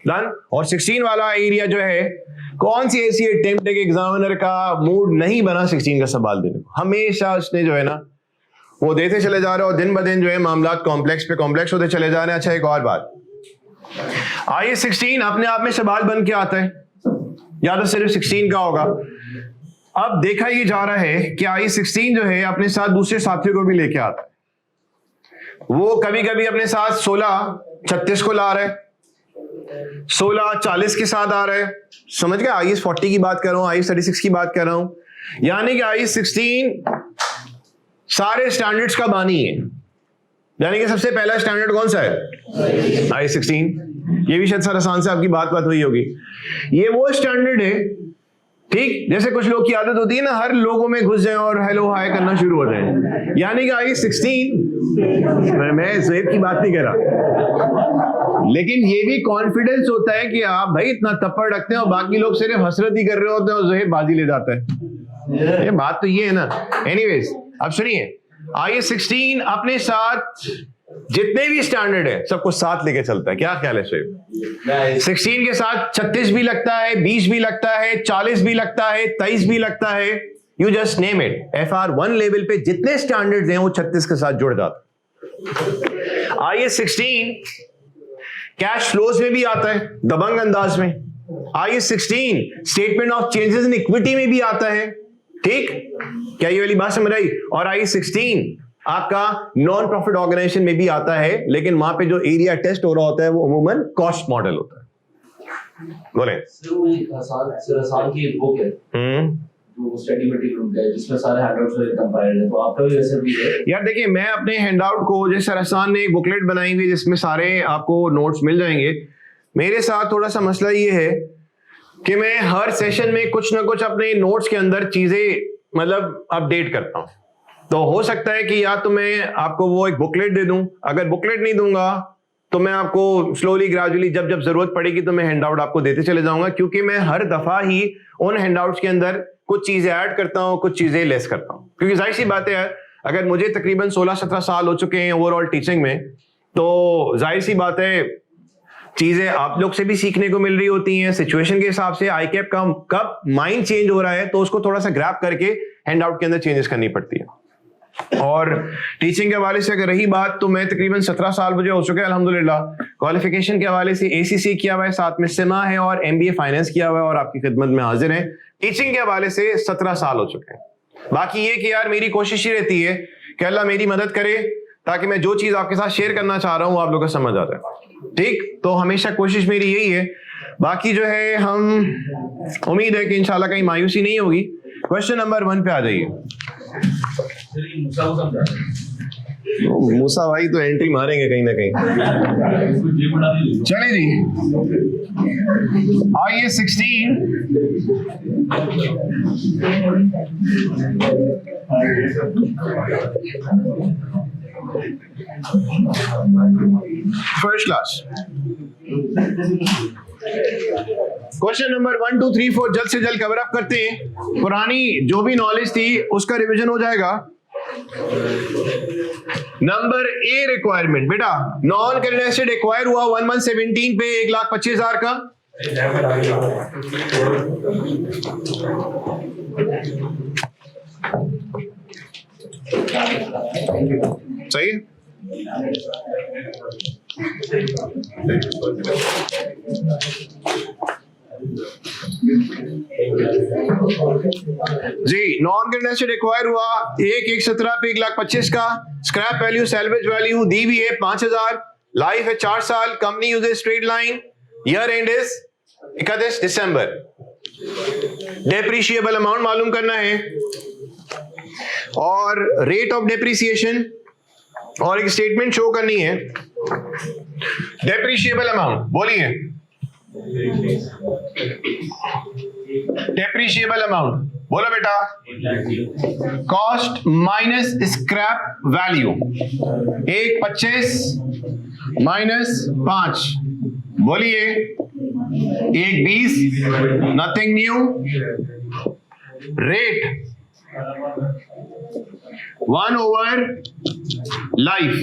डन। और 16 वाला एरिया जो है, कौन सी ऐसी अटेम्प्ट है कि एग्जामिनर का मूड नहीं बना 16 का सवाल देने को, हमेशा उसने जो है ना वो देते चले जा रहे, और दिन ब दिन जो है मामला कॉम्प्लेक्स पे कॉम्प्लेक्स होते चले जा रहे हैं। अच्छा एक और बात, IAS 16 अपने आप में सवाल बन के आता है, या तो सिर्फ 16 का होगा। अब देखा ये जा रहा है कि IAS 16 जो है अपने साथ दूसरे साथियों को भी लेके आता है, वो कभी कभी अपने साथ 16 36 को ला रहा है, 16 40 के साथ आ रहा है, समझ गए, IAS 40 की बात कर रहा हूं, IAS 36 की बात कर रहा हूं, यानी कि IAS 16 सारे स्टैंडर्ड्स का बानी है। यानी कि सबसे पहला स्टैंडर्ड कौन सा है, IAS 16। ये भी शायद सर आसान से आपकी बात हुई होगी, ये वो स्टैंडर्ड है, ठीक, जैसे कुछ लोग की आदत होती है ना, हर लोगों में घुस जाए और हेलो हाय करना शुरू हो जाए, यानी कि IAS 16, मैं ज़ुहैब की बात नहीं कर रहा, लेकिन ये भी कॉन्फिडेंस होता है कि आप भाई इतना तप्पड़ रखते हैं और बाकी लोग सिर्फ हसरत ही कर रहे होते हैं और ज़ुहैब बाजी ले जाता है, ये बात तो ये है ना। एनीवेज अब सुनिए, IAS 16 अपने साथ जितने भी स्टैंडर्ड है सबको साथ लेके चलता है, क्या ख्याल है ज़ुहैब? 16 के साथ 36 भी लगता है, 20 भी लगता है, 40 भी लगता है, 23 भी लगता है, you just name it, FR1 level पे जितने स्टैंडर्ड्स हैं वो 36 के साथ जुड़ जाता है। IAS 16 कैश फ्लोज में भी आता है दबंग अंदाज में, IAS 16 statement of changes in equity में भी आता है, ठीक, क्या ये वाली बात समझ आई? और IAS 16 आपका नॉन प्रॉफिट ऑर्गेनाइजेशन में भी आता है, लेकिन वहां पे जो एरिया टेस्ट हो रहा होता है वो अमूमन कॉस्ट मॉडल होता है। बोले
आसान की एक बुक है जो स्टडी मटेरियल है जिसमें सारे हैंडआउट्स कंपाइल्ड है, तो आपका भी वैसे भी है
यार। देखिए मैं अपने हैंडआउट को, जैसे सर आसान ने एक बुकलेट बनाई हुई है जिसमें सारे आपको नोट्स मिल जाएंगे। मेरे साथ थोड़ा सा मसला ये है कि मैं हर सेशन में कुछ ना कुछ अपने नोट्स के अंदर चीजें मतलब अपडेट करता हूं, तो हो सकता है कि या तो मैं आपको वो एक बुकलेट दे दूं, अगर बुकलेट नहीं दूंगा तो मैं आपको स्लोली ग्रेजुअली जब जब जरूरत पड़ेगी तो मैं हैंडआउट आपको देते चले जाऊंगा, क्योंकि मैं हर दफा ही उन हैंडआउट्स के अंदर कुछ चीजें ऐड करता हूं, कुछ चीजें लेस करता हूं, क्योंकि जाहिर सी बात है अगर मुझे तकरीबन 16-17 साल हो चुके हैं ओवरऑल टीचिंग में, तो जाहिर सी बात है चीजें आप लोग से भी सीखने को मिल रही होती हैं, सिचुएशन के हिसाब से ICAP का कब माइंड चेंज हो रहा है तो उसको थोड़ा सा ग्रैब करके हैंडआउट के अंदर चेंजेस करनी पड़ती है। और टीचिंग के हवाले से अगर रही बात, तो मैं तकरीबन 17 साल मुझे हो चुके हैं अल्हम्दुलिल्लाह। क्वालिफिकेशन के हवाले से ACC किया हुआ है, साथ में सिमा है और MBA फाइनेंस किया हुआ है और आपकी खिदमत में हाजिर है। टीचिंग के हवाले से 17 साल हो चुके हैं। बाकी ये कि यार मेरी कोशिश ही रहती है कि अल्लाह मेरी मदद करे ताकि मैं जो चीज आपके साथ शेयर करना चाह रहा हूं आप लोग को समझ आ जाए। ठीक, तो हमेशा कोशिश मेरी यही है। बाकी जो है हम उम्मीद है कि इंशाल्लाह कहीं मायूसी नहीं होगी। क्वेश्चन नंबर 1 पे आ जाइए। मूसा भाई तो एंट्री मारेंगे कहीं ना कहीं। चले जी, आइए 16। फर्स्ट क्लास क्वेश्चन नंबर 1 2 3 4 जल्द से जल्द कवर अप करते हैं। पुरानी जो भी नॉलेज थी उसका रिवीजन हो जाएगा। नंबर ए रिक्वायरमेंट, बेटा नॉन करेंट एसेट एक्वायर हुआ 1117 पे 1,25,000 का। सही, जी नॉन करेंट एसेट एक्वायर हुआ 1/1/17 पे 1,25,000 का। स्क्रैप वैल्यू सैल्वेज वैल्यू दी हुई है 5,000। लाइफ है 4 साल। Company uses straight line. Year and is 31 December. Depreciable amount मालूम करना है और रेट ऑफ डेप्रिसिएशन और एक स्टेटमेंट शो करनी है। डेप्रिशिएबल अमाउंट बोलिए। डेप्रिशिएबल अमाउंट बोलो बेटा। Cost minus scrap value 1/25 minus 5 बोलिए 1/20 nothing new. Rate 1 over life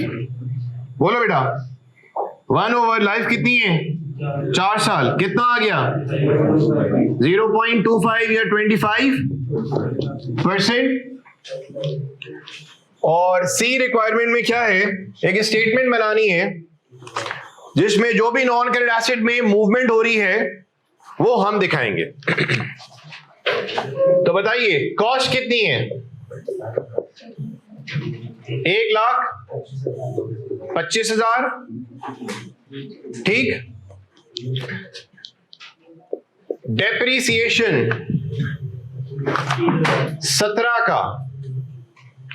बोलो बेटा। 1 ओवर लाइफ कितनी है? 4 साल। कितना आ गया? 0.25 या 25%। और सी रिक्वायरमेंट में क्या है, एक स्टेटमेंट बनानी है जिसमें जो भी नॉन करेंट एसेट में मूवमेंट हो रही है वो हम दिखाएंगे। तो बताइए कॉस्ट कितनी है? 1,25,000। ठीक। डेप्रिसिएशन 17 का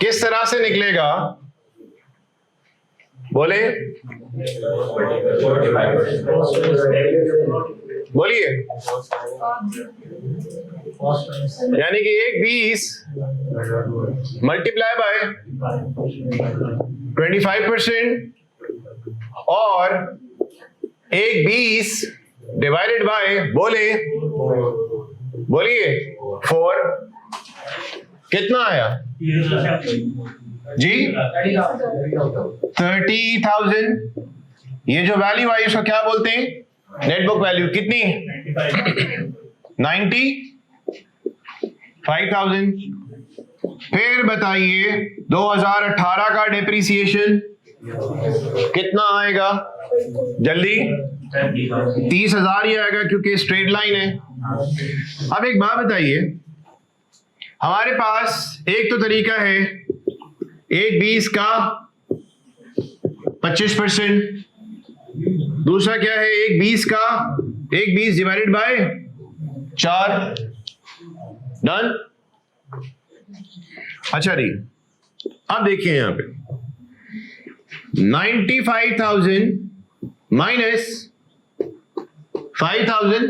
किस तरह से निकलेगा? बोले बोलिए। यानी कि 1/20 मल्टीप्लाई बाय 25% और 1/20 डिवाइडेड बाय बोलिए 4। कितना आया जी? 30,000। ये जो वैल्यू आई उसको क्या बोलते हैं? Net book value. कितनी? 95,000। फिर बताइए 2018 का डेप्रिसिएशन कितना आएगा? जल्दी 30,000 ही आएगा क्योंकि स्ट्रेट लाइन है। अब एक बात बताइए, हमारे पास एक तो तरीका है 1/20 का 25%। दूसरा क्या है? 1/20 का 1/20 डिवाइडेड बाय 4। डन। अच्छा जी, अब देखिए यहां पे 95,000 माइनस 5,000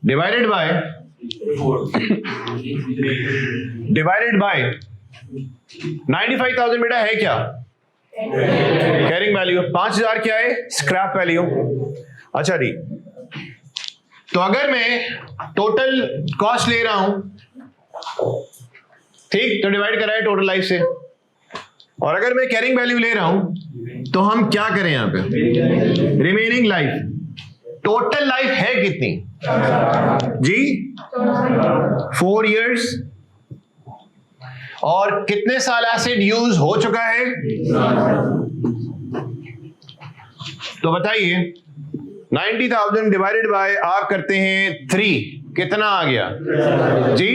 डिवाइडेड बाय 95,000 बेटा है क्या? Carrying value. 5,000 क्या है? Scrap value. अच्छा जी, तो अगर मैं टोटल कॉस्ट ले रहा हूं, ठीक, तो डिवाइड करा है टोटल लाइफ से। और अगर मैं कैरिंग वैल्यू ले रहा हूं तो हम क्या करें यहां पे? Remaining life. टोटल लाइफ है कितनी जी? 4 इयर्स। और कितने साल एसिड यूज हो चुका है? तो बताइए 90,000 डिवाइडेड बाय आप करते हैं 3, कितना आ गया जी?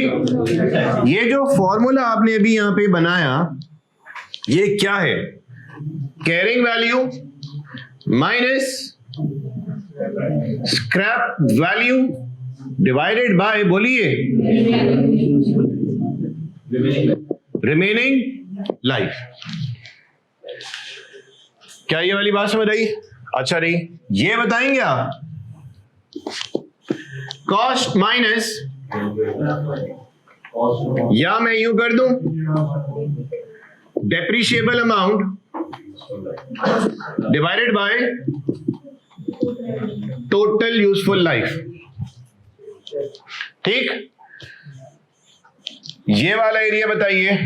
ये जो फॉर्मूला आपने अभी यहां पे बनाया ये क्या है? Carrying value minus scrap value divided by, बोलिए, रिमेनिंग लाइफ। क्या ये वाली बात समझ आई? अच्छा रही। ये बताएंगे आप कॉस्ट माइनस, या मैं यूं कर दूं, depreciable amount divided by total useful life. ठीक, ये वाला एरिया बताइए,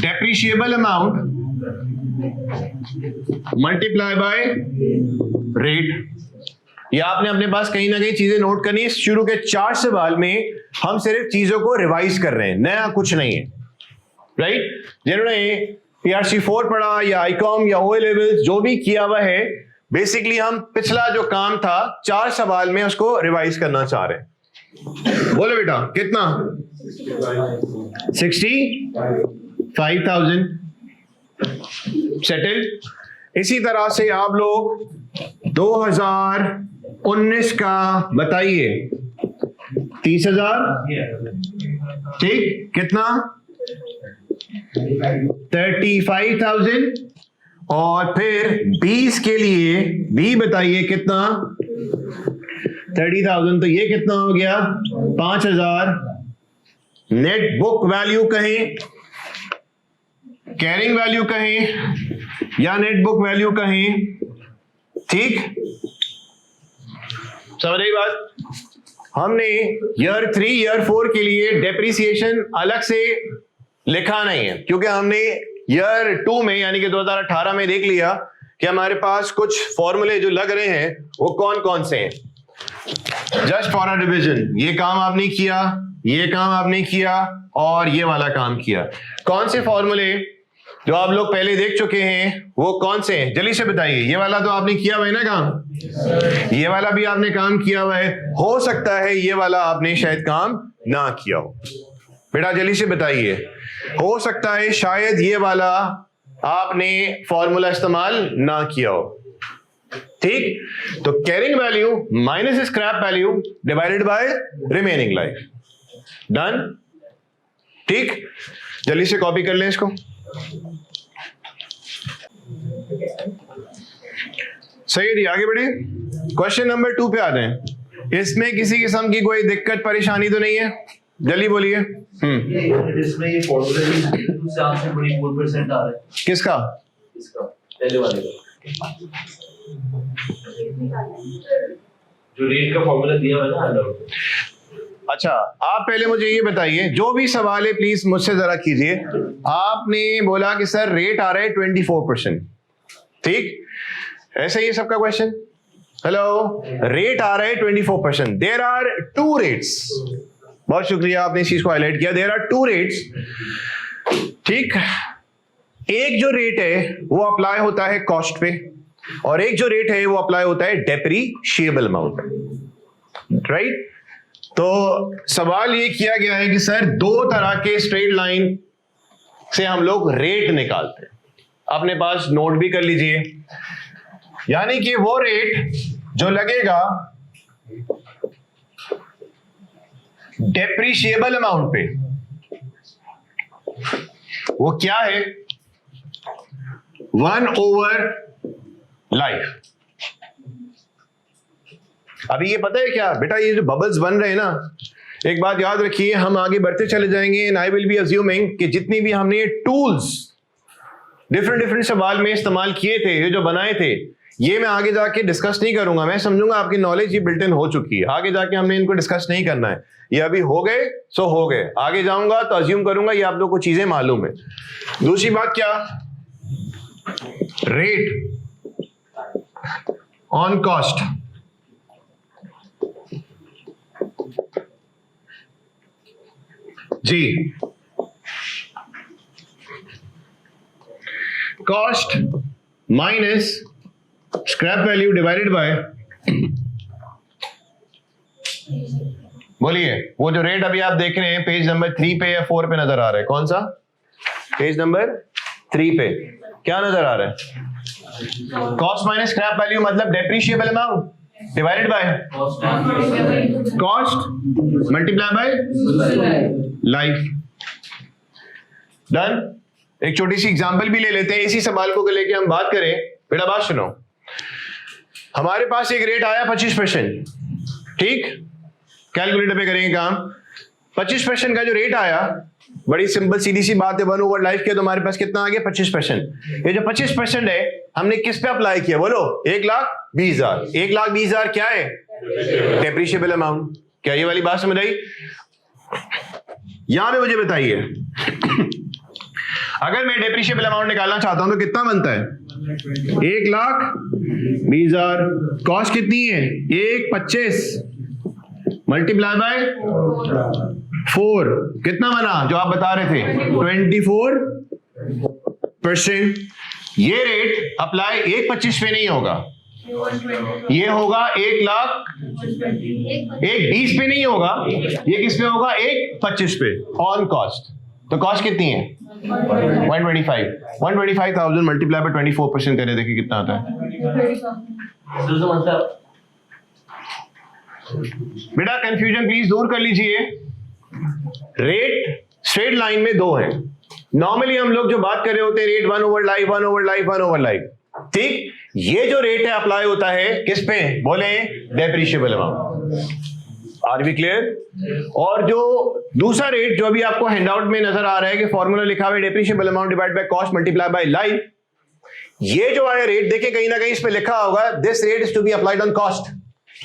depreciable amount multiply by rate. ये आपने अपने पास कहीं ना कहीं चीजें नोट करनी है। शुरू के 4 सवाल में हम सिर्फ चीजों को रिवाइज कर रहे हैं, नया कुछ नहीं है, राइट? जिन्होंने PRC 4 पढ़ा या ICOM या OA लेवल जो भी किया हुआ है, बेसिकली हम पिछला जो काम था 4 सवाल में उसको रिवाइज करना चाह रहे हैं। बोलो बेटा, कितना? 65,000 सेटल। इसी तरह से आप लोग 2019 का बताइए, 30,000, ठीक, कितना? 35,000। और फिर 20 के लिए भी बताइए कितना? 30,000। तो ये कितना हो गया? 5,000। नेट बुक वैल्यू कहें, कैरिंग वैल्यू कहें या नेट बुक वैल्यू कहें, ठीक, समझ रही बात? हमने ईयर 3 ईयर 4 के लिए डेप्रिसिएशन अलग से लिखा नहीं है, क्योंकि हमने ईयर 2 में यानी कि 2018 में देख लिया कि हमारे पास कुछ फॉर्मूले जो लग रहे हैं वो कौन कौन से हैं। जस्ट फॉर अ रिविजन, ये काम आपने किया, ये काम आपने किया और ये वाला काम किया। कौन से फॉर्मूले जो आप लोग पहले देख चुके हैं वो कौन से हैं? जल्दी से बताइए। ये वाला तो आपने किया हुआ है ना काम, ये वाला भी आपने काम किया हुआ है। हो सकता है ये वाला आपने शायद काम ना किया हो। बेटा जल्दी से बताइए, हो सकता है शायद ये वाला आपने फॉर्मूला इस्तेमाल ना किया हो, ठीक? तो carrying value minus scrap value divided bye remaining life. Done, ठीक? जल्दी से कॉपी कर लें इसको। सही है, आगे बढ़े। क्वेश्चन नंबर 2 पे आ जाएं। इसमें किसी किस्म की कोई दिक्कत परेशानी तो नहीं है? जल्दी बोलिए।
इसमें ये फॉर्मूला से आंसर बड़ी 4% आ रहा है।
किसका?
इसका पहले वाले का, जो रेट का फॉर्मूला दिया हुआ है ना।
अच्छा, आप पहले मुझे ये बताइए, जो भी सवाल है प्लीज मुझसे जरा कीजिए। आपने बोला कि सर रेट आ रहा है 24%, ठीक? ऐसा ही है सबका क्वेश्चन। हेलो, रेट आ रहा है 24%। There are 2 rates. बहुत शुक्रिया, आपने इस चीज को हाईलाइट किया। देयर आर 2 रेट्स, ठीक? एक जो रेट है वो अप्लाई होता है कॉस्ट पे, और एक जो रेट है वो अप्लाई होता है डेप्रिशिएबल अमाउंट, राइट? तो सवाल ये किया गया है कि सर 2 तरह के स्ट्रेट लाइन से हम लोग रेट निकालते हैं। अपने पास नोट भी कर लीजिए, यानी कि वो रेट जो लगेगा डेप्रिशिएबल अमाउंट पे, वो क्या है? 1/लाइफ। अभी ये पता है क्या बेटा, ये जो बबल्स बन रहे हैं ना, एक बात याद रखिए, हम आगे बढ़ते चले जाएंगे and I will be assuming कि जितनी भी हमने टूल्स डिफरेंट सवाल में इस्तेमाल किए थे, ये जो बनाए थे, ये मैं आगे जाके डिस्कस नहीं करूंगा। मैं समझूंगा आपकी नॉलेज ये बिल्ट इन हो चुकी है, आगे जाके हमने इनको डिस्कस नहीं करना है। ये अभी हो गए सो हो गए, आगे जाऊंगा तो अज्यूम करूंगा ये आप लोग को चीजें मालूम है। दूसरी बात क्या? Rate on cost. जी, cost minus scrap value divided by बोलिए, वो जो रेट अभी आप देख रहे हैं पेज नंबर 3 पे या 4 पे नजर आ रहा है, कौन सा? पेज नंबर 3 पे क्या नजर आ रहा है? कॉस्ट माइनस स्क्रैप वैल्यू मतलब depreciable amount divided by cost multiply by life. Done. एक छोटी सी एग्जांपल भी ले लेते हैं, इसी सवाल को लेके हम बात करें। बेटा बात सुनो, हमारे पास एक रेट आया 25%, ठीक? कैलकुलेटर पे करेंगे काम। 25% का जो रेट आया, बड़ी सिंपल सीधी सी बात है, 1/लाइफ के, तो हमारे पास कितना आ गया? 25%। ये जो 25% है हमने किस पे अप्लाई किया? बोलो। 1,20,000। 1,20,000 क्या है? Depreciable amount. क्या ये वाली बात समझ आई? यहां पे मुझे बताइए, अगर मैं डेप्रिशिएबल अमाउंट निकालना चाहता हूं तो कितना बनता है? 1,20,000। कॉस्ट कितनी है? 1,25 मल्टीप्लाई बाय 4, कितना बना जो आप बता रहे थे? 24%। ये रेट अप्लाई 1,25 पे नहीं होगा, ये होगा 1,20,000 पे नहीं होगा, ये किस पे होगा? 1,25 पे ऑन कॉस्ट। तो कॉस्ट कितनी है? 125,000 मल्टीप्लाई बाय 24% करें, देखिए कितना आता है। बेटा कंफ्यूजन प्लीज दूर कर लीजिए। रेट स्ट्रेट लाइन में दो हैं। नॉर्मली हम लोग जो बात कर रहे होते हैं रेट 1/लाइफ, 1/लाइफ, 1/लाइफ, ठीक? ये जो रेट है अप्लाई होता है किस पे? बोले depreciable amount. Are we clear? और जो दूसरा रेट जो अभी आपको हैंडआउट में नजर आ रहा है कि फॉर्मूला लिखा हुआ है depreciable amount divide by cost multiply by life, ये जो आया रेट देखे कहीं ना कहीं इस पे लिखा होगा this rate is to be applied on cost.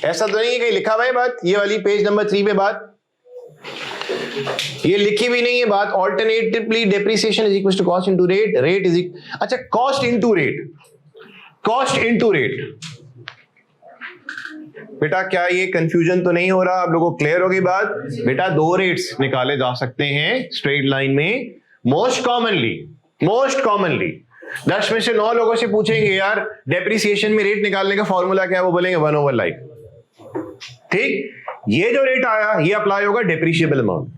ऐसा तो नहीं है कहीं लिखा हुआ है बात? ये वाली पेज नंबर 3 पे बात ये लिखी भी नहीं है बात। Alternatively depreciation is equal to cost into rate, rate is अच्छा cost into rate, cost into rate. बेटा क्या ये कंफ्यूजन तो नहीं हो रहा? आप लोगों को क्लियर होगी बात? बेटा दो रेट्स निकाले जा सकते हैं स्ट्रेट लाइन में। मोस्ट कॉमनली 10 में से 9 लोगों से पूछेंगे यार डेप्रिसिएशन में रेट निकालने का फॉर्मूला क्या है, वो बोलेंगे 1/लाइफ, ठीक? ये जो रेट आया ये अप्लाई होगा डेप्रिशिएबल अमाउंट।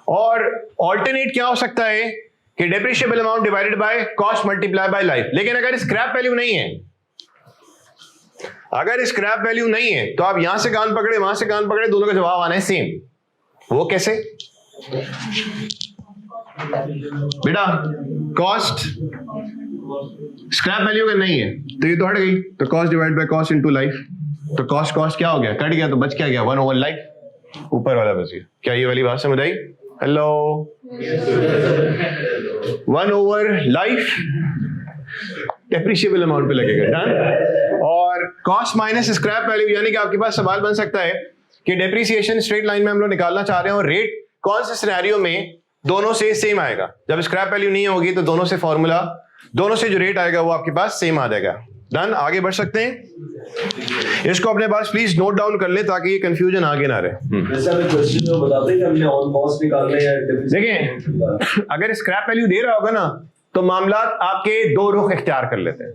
और ऑल्टरनेट क्या हो सकता है कि depreciable amount divided by cost multiply by life. लेकिन अगर स्क्रैप वैल्यू नहीं है, अगर स्क्रैप वैल्यू नहीं है तो आप यहां से कान पकड़े वहां से कान पकड़े, दोनों का जवाब आना है सेम। वो कैसे? बेटा कॉस्ट स्क्रैप वैल्यू अगर नहीं है तो ये तो हट गई, तो cost divide by cost into life. तो कॉस्ट क्या हो गया? कट गया, तो बच क्या गया? 1/लाइफ, ऊपर वाला बच गया। क्या ये वाली बात समझ आई? हेलो, 1/लाइफ डेप्रिशिएबल अमाउंट पे लगेगा। डन। और कॉस्ट माइनस स्क्रैप वैल्यू, यानी कि आपके पास सवाल बन सकता है कि डेप्रिसिएशन स्ट्रेट लाइन में हम लोग निकालना चाह रहे हैं और रेट कौन से सिनेरियो में दोनों से सेम आएगा? जब स्क्रैप वैल्यू नहीं होगी तो दोनों से फॉर्मूला, दोनों से जो रेट आएगा वो आपके पास सेम आ जाएगा। डन। आगे बढ़ सकते हैं। इसको अपने पास प्लीज नोट डाउन कर ले ताकि ये कंफ्यूजन आगे ना रहे। देखिए अगर स्क्रैप वैल्यू दे रहा होगा ना तो मामला आपके दो रुख इख्तियार कर लेते हैं,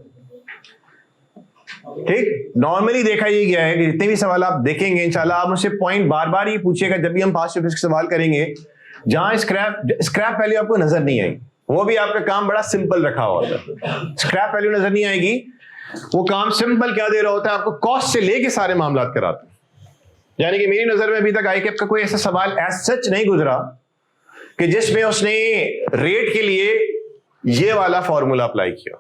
ठीक? नॉर्मली देखा ये गया है कि जितने भी सवाल आप देखेंगे इंशाल्लाह आप मुझसे पॉइंट बार बार ये पूछिएगा जब भी हम पास्ट चैप्टर्स के सवाल करेंगे जहां स्क्रैप वैल्यू आपको नजर नहीं आई, वो भी आपका काम बड़ा सिंपल रखा हुआ होता है। स्क्रैप वैल्यू नजर नहीं आएगी, वो काम सिंपल क्या दे रहा होता है? आपको कॉस्ट से लेके सारे मामला कराते हैं। यानी कि मेरी नजर में अभी तक आई कि आपका कोई ऐसा सवाल एज सच नहीं गुजरा कि जिसमें उसने रेट के लिए ये वाला फॉर्मूला अप्लाई किया।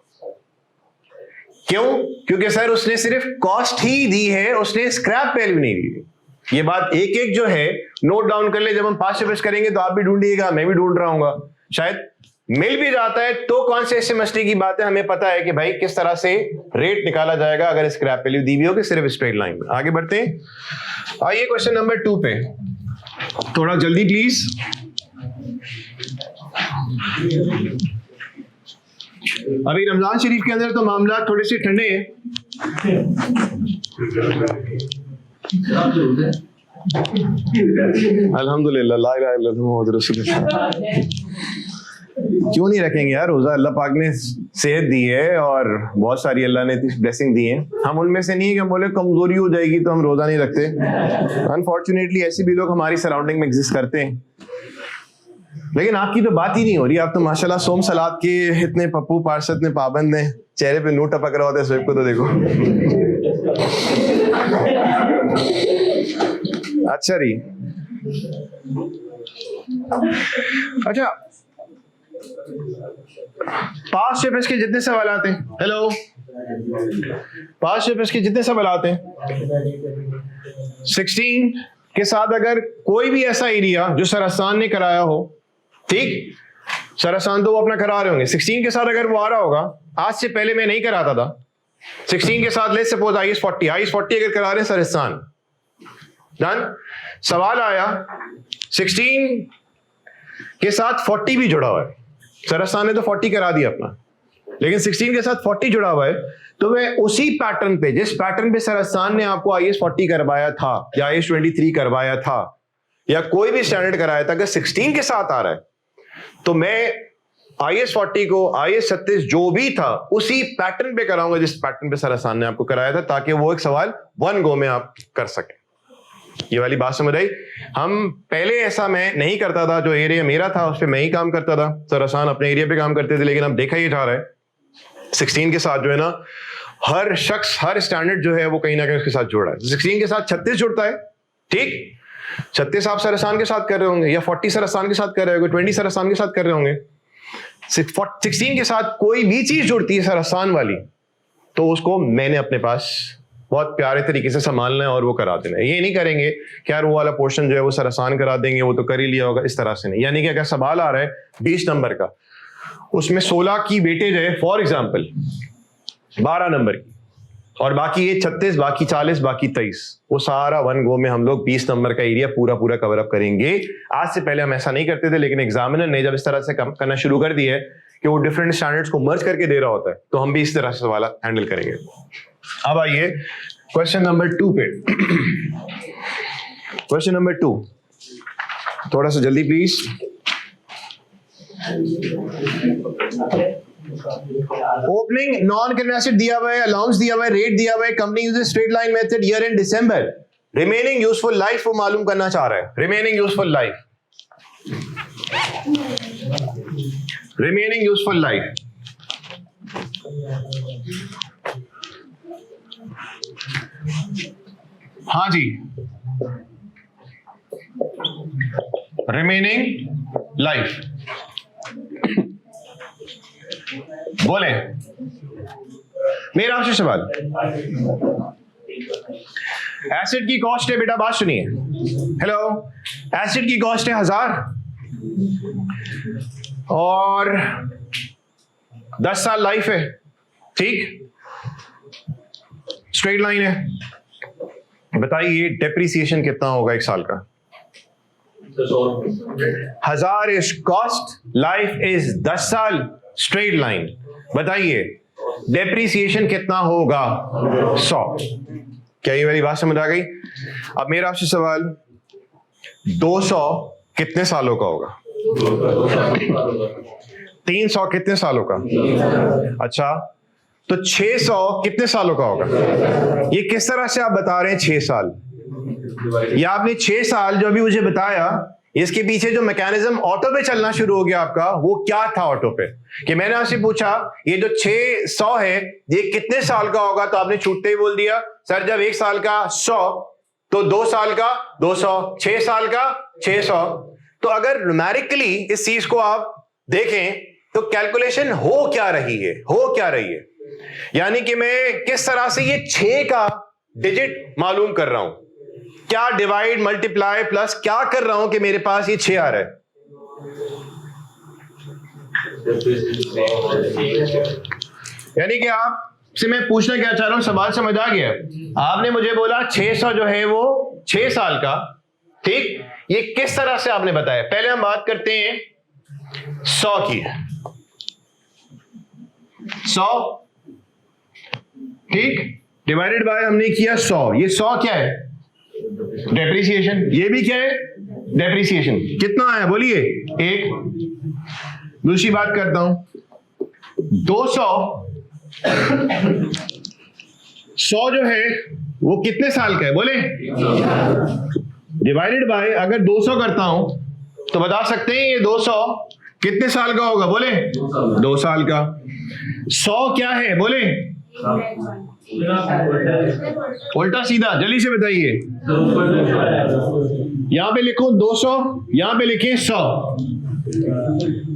क्यों? क्योंकि सर उसने सिर्फ कॉस्ट ही दी है, उसने स्क्रैप वैल्यू नहीं दी। ये बात एक एक जो है नोट डाउन कर ले, जब हम पास्ट चैप्टर्स करेंगे तो आप भी ढूंढिएगा, मैं भी ढूंढ रहा हूँ, शायद मिल भी जाता है तो कौन से ऐसे मस्ती की बात है हमें पता है कि भाई किस तरह से रेट निकाला जाएगा अगर स्क्रैप वैल्यू दी हुई हो कि सिर्फ स्ट्रेट लाइन में। आगे बढ़ते हैं। आइए क्वेश्चन नंबर 2 पे, थोड़ा जल्दी प्लीज। अभी रमजान शरीफ के अंदर तो मामला थोड़े से ठंडे हैं। अल्हम्दुलिल्लाह, ला इलाहा इल्लल्लाह मुहम्मद रसूलुल्लाह। क्यों नहीं रखेंगे यार रोजा? अल्लाह पाक ने सेहत दी है और बहुत सारी अल्लाह ने ब्लेसिंग दी है। हम उनमें से नहीं है कि हम बोले कमजोरी हो जाएगी तो हम रोजा नहीं रखते। अनफॉर्चुनेटली ऐसे भी लोग हमारी सराउंडिंग में एग्जिस्ट करते हैं, लेकिन आपकी तो बात ही नहीं हो रही। आप तो माशाल्लाह सोम सलाद के इतने पप्पू पार्षद में पाबंद हैं, चेहरे पे नूर टपक रहा होता है स्वेब को तो देखो। अच्छा रही। अच्छा, पास्ट पेपर्स के जितने सवाल आते हैं, हेलो, पास्ट पेपर्स के जितने सवाल आते हैं 16 के साथ अगर कोई भी ऐसा एरिया जो सर हसन ने कराया हो, ठीक, सर हसन तो वो अपना करा रहे होंगे, 16 के साथ अगर वो आ रहा होगा, आज से पहले मैं नहीं कराता था, 16 के साथ लेट्स सपोज IAS 40 अगर करा रहे हैं सर हसन, डन। सवाल आया 16 के साथ 40 भी जुड़ा हुआ है, सर हसन ने तो 40 करा दिया अपना, लेकिन 16 के साथ 40 जुड़ा हुआ है, तो मैं उसी पैटर्न पे, जिस पैटर्न पे सर हसन ने आपको IAS 40 करवाया था या IAS 23 करवाया था या कोई भी स्टैंडर्ड कराया था, अगर 16 के साथ आ रहा है तो मैं IAS 40 को IAS 36 जो भी था उसी पैटर्न पे कराऊंगा जिस पैटर्न पे सर हसन ने आपको कराया था, ताकि वो एक सवाल वन गो में आप कर सकें। ये वाली बात समझ आई। हम पहले ऐसा मैं नहीं करता था, जो एरिया मेरा था उस पर मैं ही काम करता था, सर हसन अपने एरिया पे काम करते थे, लेकिन अब देखा ही जा रहा है 16 के साथ जो है ना, हर शख्स, हर स्टैंडर्ड जो है वो कहीं ना कहीं उसके साथ जुड़ रहा है। 16 के साथ 36 जुड़ता है, ठीक, 36 आप सर हसन के साथ कर रहे होंगे, या 40 सर हसन के साथ कर रहे होंगे, 20 सर हसन के साथ कर रहे होंगे। 16 के साथ कोई भी चीज जुड़ती है सर हसन वाली, तो उसको मैंने अपने पास बहुत प्यारे तरीके से संभालना है और वो करा देना है। ये नहीं करेंगे कि यार वो वाला पोर्शन जो है वो सर हसन करा देंगे, वो तो कर ही लिया होगा, इस तरह से नहीं। यानी कि अगर सवाल आ रहा है 20 नंबर का, उसमें 16 की वेटेज है फॉर एग्जाम्पल 12 नंबर की, और बाकी ये 36, बाकी 40, बाकी 23, वो सारा वन गो में हम लोग 20 नंबर का एरिया पूरा कवर अप करेंगे। आज से पहले हम ऐसा नहीं करते थे, लेकिन एग्जामिनर ने जब इस तरह से करना शुरू कर दिया है कि वो डिफरेंट स्टैंडर्ड्स को मर्ज करके दे रहा होता है, तो हम भी इस तरह से सवाल हैंडल करेंगे। अब आइए क्वेश्चन नंबर 2 पे। क्वेश्चन नंबर 2, थोड़ा सा जल्दी प्लीज। ओपनिंग नॉन कन्वेस्टेड दिया हुआ है, अलाउंस दिया हुआ है, रेट दिया हुआ है, company uses straight line method year and December. Remaining useful life वो मालूम करना चाह रहा है, remaining useful life, remaining useful life. हाँ जी, रिमेनिंग लाइफ बोले। मेरा आपसे सवाल, एसिड की कॉस्ट है बेटा, बात सुनिए, हेलो, एसिड की कॉस्ट है 1000 और 10 साल लाइफ है, ठीक, स्ट्रेट लाइन है। बताइए डेप्रिसिएशन कितना होगा एक साल का? 1000 इज कॉस्ट, लाइफ इज 10 साल, स्ट्रेट लाइन। बताइए डेप्रिसिएशन कितना होगा? 100। क्या ये मेरी बात समझ आ गई? अब मेरा आपसे सवाल, 200 कितने सालों का होगा? 300 कितने सालों का? अच्छा, तो 600 कितने सालों का होगा? ये किस तरह से आप बता रहे हैं 6 साल? या आपने 6 साल जो अभी मुझे बताया, इसके पीछे जो मैकेनिज्म ऑटो पे चलना शुरू हो गया आपका, वो क्या था ऑटो पे? कि मैंने आपसे पूछा ये जो 600 है ये कितने साल का होगा, तो आपने छूटते ही बोल दिया सर जब 1 साल का 100 तो 2 साल का 200, 6 साल का 600। तो अगर न्यूमेरिकली इस चीज को आप देखें तो कैलकुलेशन हो क्या रही है, यानी कि मैं किस तरह से ये 6 का डिजिट मालूम कर रहा हूं, क्या डिवाइड मल्टीप्लाई प्लस क्या कर रहा हूं कि मेरे पास ये 6 आ रहा है। यानी कि आपसे मैं पूछना क्या चाह रहा हूं, सवाल समझ आ गया? आपने मुझे बोला 600 जो है वो 6 साल का, ठीक, ये किस तरह से आपने बताया? पहले हम बात करते हैं 100 की, 100, ठीक, डिवाइडेड बाय हमने किया 100। ये 100 क्या है? डेप्रिसिएशन। ये भी क्या है? डेप्रिसिएशन। कितना आया बोलिए? 1। दूसरी बात करता हूं, 200 100 जो है वो कितने साल का है बोले? डिवाइडेड बाय, अगर 200 करता हूं तो बता सकते हैं ये 200 कितने साल का होगा बोले? 2 साल का। 100 क्या है बोले? उल्टा सीधा, जल्दी से बताइए। यहां पे लिखो 200, यहां पे लिखें 100,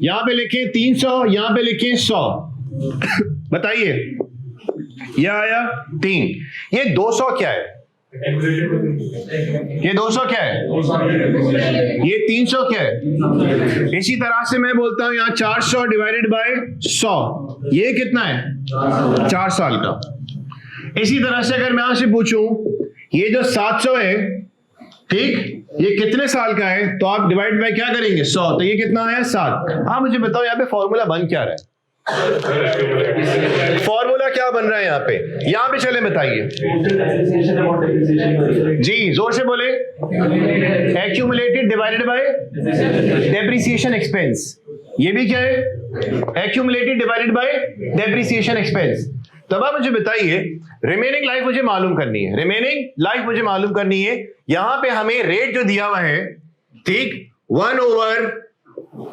यहां पे लिखें 300, यहां पे लिखें 100। बताइए, यह आया 3। ये 200 क्या है? ये 200 क्या है? ये 300 क्या है? इसी तरह से मैं बोलता हूं यहां 400 डिवाइडेड बाय 100, ये कितना है? 4 साल का। इसी तरह से अगर मैं आपसे पूछूं ये जो 700 है, ठीक, ये कितने साल का है? तो आप डिवाइड बाय क्या करेंगे? 100, तो ये कितना आया? 7। आप मुझे बताओ यहां पे फॉर्मूला बन क्या रहा है? फॉर्मूला क्या बन रहा है यहां पे? यहां पे चले बताइए जी, जोर से बोले। Accumulated divided bye depreciation expense, ये भी क्या है? Accumulated divided bye depreciation expense. तब आप मुझे बताइए, रिमेनिंग लाइफ मुझे मालूम करनी है, रिमेनिंग लाइफ मुझे मालूम करनी है। यहां पे हमें रेट जो दिया हुआ है, ठीक, 1 ओवर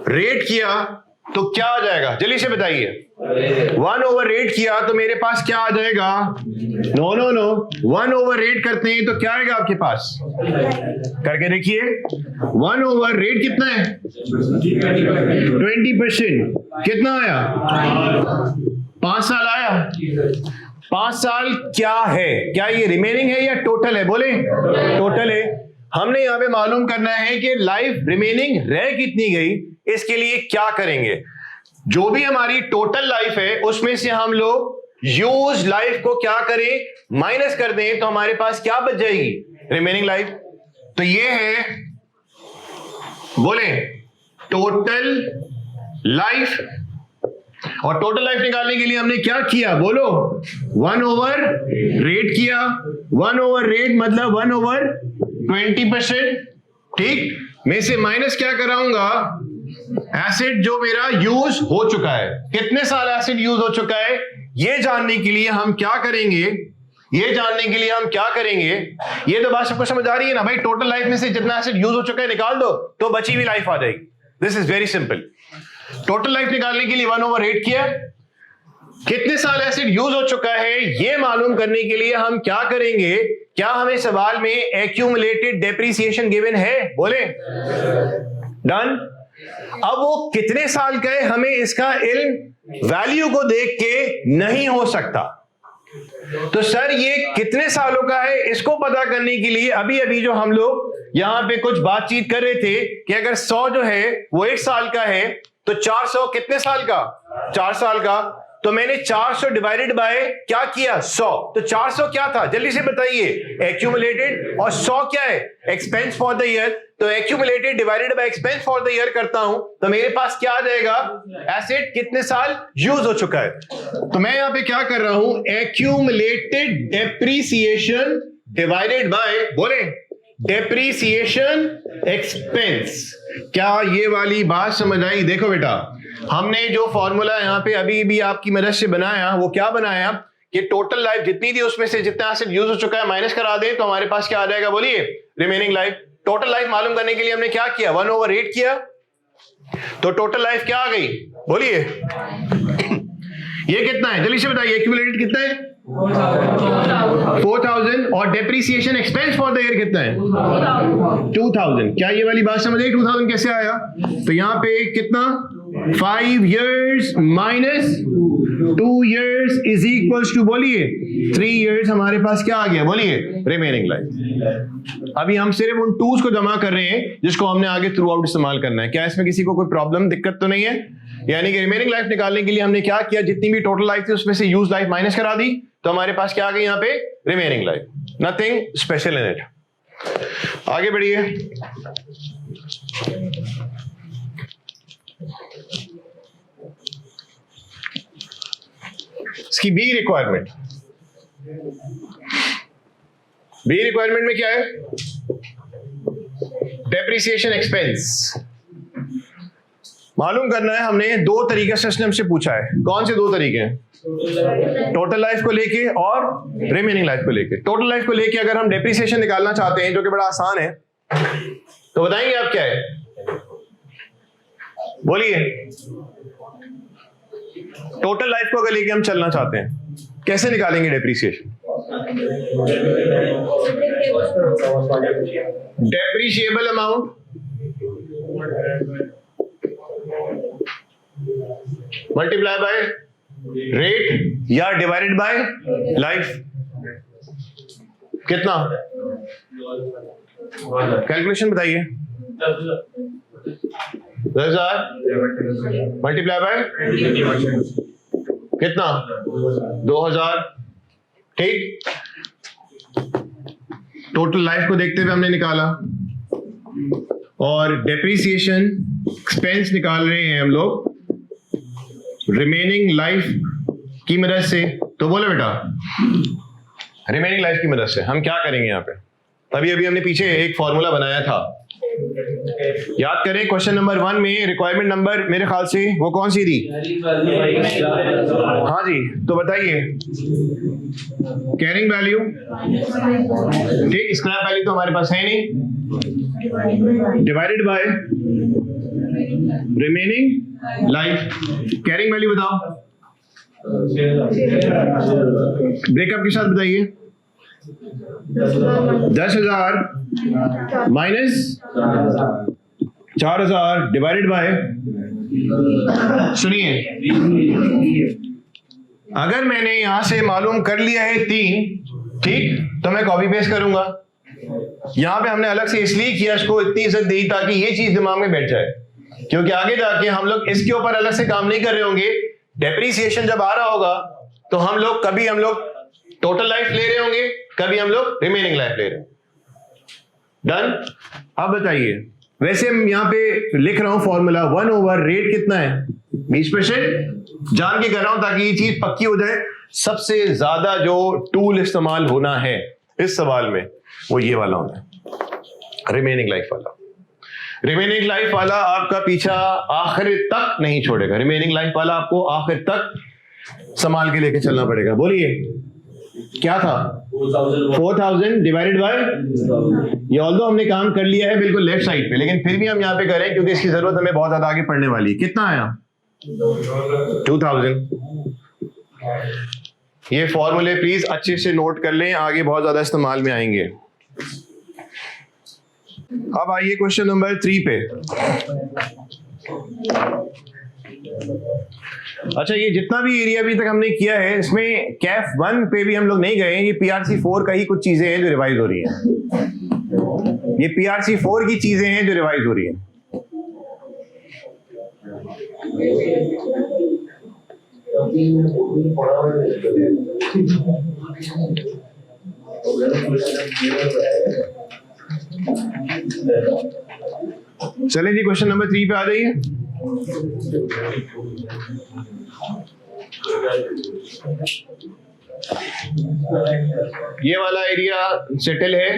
रेट किया तो क्या आ जाएगा? जल्दी से बताइए। 1 ओवर रेट किया तो मेरे पास क्या आ जाएगा? No no no, 1 over rate करते हैं तो क्या आएगा आपके पास? करके देखिए। 1 ओवर रेट कितना है? 20%। कितना आया? 5 साल आया। 5 साल क्या है? क्या ये रिमेनिंग है या टोटल है? बोले टोटल है। हमने यहां पे मालूम करना है कि लाइफ रिमेनिंग रह कितनी गई। इसके लिए क्या करेंगे? जो भी हमारी टोटल लाइफ है उसमें से हम लोग यूज लाइफ को क्या करें? माइनस कर दें, तो हमारे पास क्या बच जाएगी? Remaining life. तो ये है, बोले, टोटल लाइफ। और टोटल लाइफ निकालने के लिए हमने क्या किया? बोलो, 1 ओवर रेट किया। 1 ओवर रेट मतलब 1 ओवर 20%, ठीक। मैं से माइनस क्या कराऊंगा? एसिड जो मेरा यूज हो चुका है। कितने साल एसिड यूज हो चुका है ये जानने के लिए हम क्या करेंगे? ये जानने के लिए हम क्या करेंगे? ये तो बात सबको समझ आ रही है ना भाई? टोटल लाइफ में से जितना एसिड यूज हो चुका है निकाल दो तो बची हुई लाइफ आ जाएगी। This is very simple. Total life निकालने के लिए 1 ओवर 8 किया। कितने साल एसिड यूज हो चुका है ये मालूम करने के लिए हम क्या करेंगे? क्या हमें सवाल में एक्यूमुलेटेड डेप्रिसिएशन गिवन है? बोले डन। अब वो कितने साल का है हमें इसका इल्म वैल्यू को देख के नहीं हो सकता। तो सर ये कितने सालों का है इसको पता करने के लिए अभी अभी जो हम लोग यहां पे कुछ बातचीत कर रहे थे कि अगर 100 जो है वो 1 साल का है तो 400 कितने साल का? 4 साल का। तो मैंने 400 डिवाइडेड बाय क्या किया? 100। तो 400 क्या था? जल्दी से बताइए। एक्यूमुलेटेड। और 100 क्या है? Expense for the year. तो accumulated divided by expense for the year करता हूं तो मेरे पास क्या आ जाएगा? एसेट कितने साल यूज हो चुका है। तो मैं यहां पे क्या कर रहा हूं? एक्यूमुलेटेड डेप्रिसिएशन डिवाइडेड बाय, बोले, डेप्रिसिएशन एक्सपेंस। क्या ये वाली बात समझ आई? देखो बेटा, हमने जो फॉर्मूला यहां पे अभी भी आपकी मदद से बनाया वो क्या बनाया कि टोटल लाइफ जितनी थी उसमें से जितना एसिड यूज हो चुका है माइनस करा दें तो हमारे पास क्या आ जाएगा? बोलिए रिमेनिंग लाइफ। टोटल लाइफ मालूम करने के लिए हमने क्या किया? 1 ओवर 8 किया। तो टोटल लाइफ क्या आ गई? बोलिए ये कितना है? जल्दी से बताइए। एक्यूमुलेटेड कितना है? 4000। और depreciation expense for the year कितना है? 2000। क्या ये वाली बात समझ आई? 2000 कैसे आया? तो यहां पे कितना? 5 years minus 2 years is equals to, बोलिए, 3 years हमारे पास क्या आ गया? बोलिए रिमेनिंग लाइफ। अभी हम सिर्फ उन टूल्स को जमा कर रहे हैं जिसको हमने आगे थ्रू आउट इस्तेमाल करना है। क्या इसमें किसी को कोई प्रॉब्लम, दिक्कत तो नहीं है? यानी कि रिमेनिंग लाइफ निकालने के लिए हमने क्या किया? जितनी भी टोटल लाइफ थी उसमें से यूज लाइफ माइनस करा दी तो हमारे पास क्या आ गई यहाँ पे? Remaining life. Nothing special in it. आगे बढ़िए। इसकी बी रिक्वायरमेंट। बी रिक्वायरमेंट में क्या है? Depreciation expense. मालूम करना है हमने, दो तरीके से इसने हमसे पूछा है। कौन से दो तरीके हैं? टोटल लाइफ को लेके और रिमेनिंग लाइफ को लेके। टोटल लाइफ को लेके अगर हम डेप्रिसिएशन निकालना चाहते हैं, जो कि बड़ा आसान है, तो बताएंगे आप क्या है? बोलिए। टोटल लाइफ को अगर लेके हम चलना चाहते हैं, कैसे निकालेंगे depreciation? Depreciable amount multiply by rate या डिवाइडेड बाय लाइफ। कितना? कैलकुलेशन बताइए। 10,000 मल्टीप्लाई बाय कितना? 2,000। ठीक। टोटल लाइफ को देखते हुए हमने निकाला, और डेप्रिसिएशन एक्सपेंस निकाल रहे हैं हम लोग रिमेनिंग लाइफ की मदद से। तो बोले बेटा, रिमेनिंग लाइफ की मदद से हम क्या करेंगे यहाँ पे? अभी अभी हमने पीछे एक फॉर्मूला बनाया था, याद करें। क्वेश्चन नंबर 1 में रिक्वायरमेंट नंबर मेरे ख्याल से वो कौन सी थी? हाँ जी, तो बताइए। कैरिंग वैल्यू, ठीक। स्क्रैप वैल्यू तो हमारे पास है नहीं, divided by remaining life. Carrying value बताओ, ब्रेकअप के साथ बताइए। 10,000 माइनस 4,000 डिवाइडेड बाय, सुनिए, अगर मैंने यहां से मालूम कर लिया है 3, ठीक, तो मैं कॉपी पेस्ट करूंगा। यहां पे हमने अलग से इसलिए किया, इसको इतनी इज्जत दी ताकि ये चीज दिमाग में बैठ जाए, क्योंकि आगे जाके हम लोग इसके ऊपर अलग से काम नहीं कर रहे होंगे। डेप्रिसिएशन जब आ रहा होगा तो हम लोग कभी टोटल लाइफ ले रहे होंगे, कभी हम लोग रिमेनिंग लाइफ ले रहे होंगे। डन। अब बताइए, वैसे हम यहाँ पे लिख रहा हूं फॉर्मूला 1/, रेट कितना है? 20%। जान के कर रहा हूं ताकि ये चीज पक्की हो जाए। सबसे ज्यादा जो टूल इस्तेमाल होना है इस सवाल में वो ये वाला होना है, रिमेनिंग लाइफ वाला। रिमेनिंग लाइफ वाला आपका पीछा आखिर तक नहीं छोड़ेगा। रिमेनिंग लाइफ वाला आपको आखिर तक संभाल के लेके चलना पड़ेगा। बोलिए क्या था? 4,000 डिवाइडेड बाय, ये ऑल्दो हमने काम कर लिया है बिल्कुल लेफ्ट साइड पे, लेकिन फिर भी हम यहाँ पे करें क्योंकि इसकी जरूरत हमें बहुत ज्यादा आगे पढ़ने वाली है। कितना आया? 2,000। ये फॉर्मूले प्लीज अच्छे से नोट कर लें, आगे बहुत ज्यादा इस्तेमाल में आएंगे। अब आइए क्वेश्चन नंबर 3 पे। अच्छा, ये जितना भी एरिया अभी तक हमने किया है, इसमें कैफ 1 पे भी हम लोग नहीं गए। ये PRC 4 का ही कुछ चीजें हैं जो रिवाइज हो रही हैं। ये PRC 4 की चीजें हैं जो रिवाइज हो रही हैं। चलें जी, क्वेश्चन नंबर 3 पे आ जाइए। ये वाला एरिया सेटल है।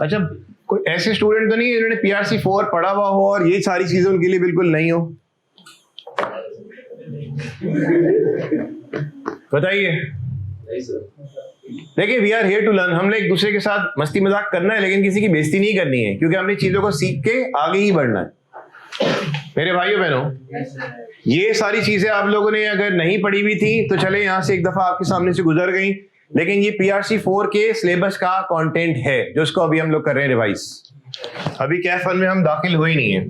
अच्छा, कोई ऐसे स्टूडेंट तो नहीं है जिन्होंने PRC 4 पढ़ा हुआ हो और ये सारी चीजें उनके लिए बिल्कुल नहीं हो? बताइए। देखिए, we are here to learn. हमने एक दूसरे के साथ मस्ती मजाक करना है, लेकिन किसी की बेइज्जती नहीं करनी है, क्योंकि हमने चीजों को सीख के आगे ही बढ़ना है। मेरे भाइयों बहनों, ये सारी चीजें आप लोगों ने अगर नहीं पढ़ी हुई थी तो चले यहां से एक दफा आपके सामने से गुजर गई, लेकिन ये PRC 4 के सिलेबस का कंटेंट है जो इसको अभी हम लोग कर रहे हैं रिवाइज। अभी कैफ 1 में हम दाखिल हुए ही नहीं है।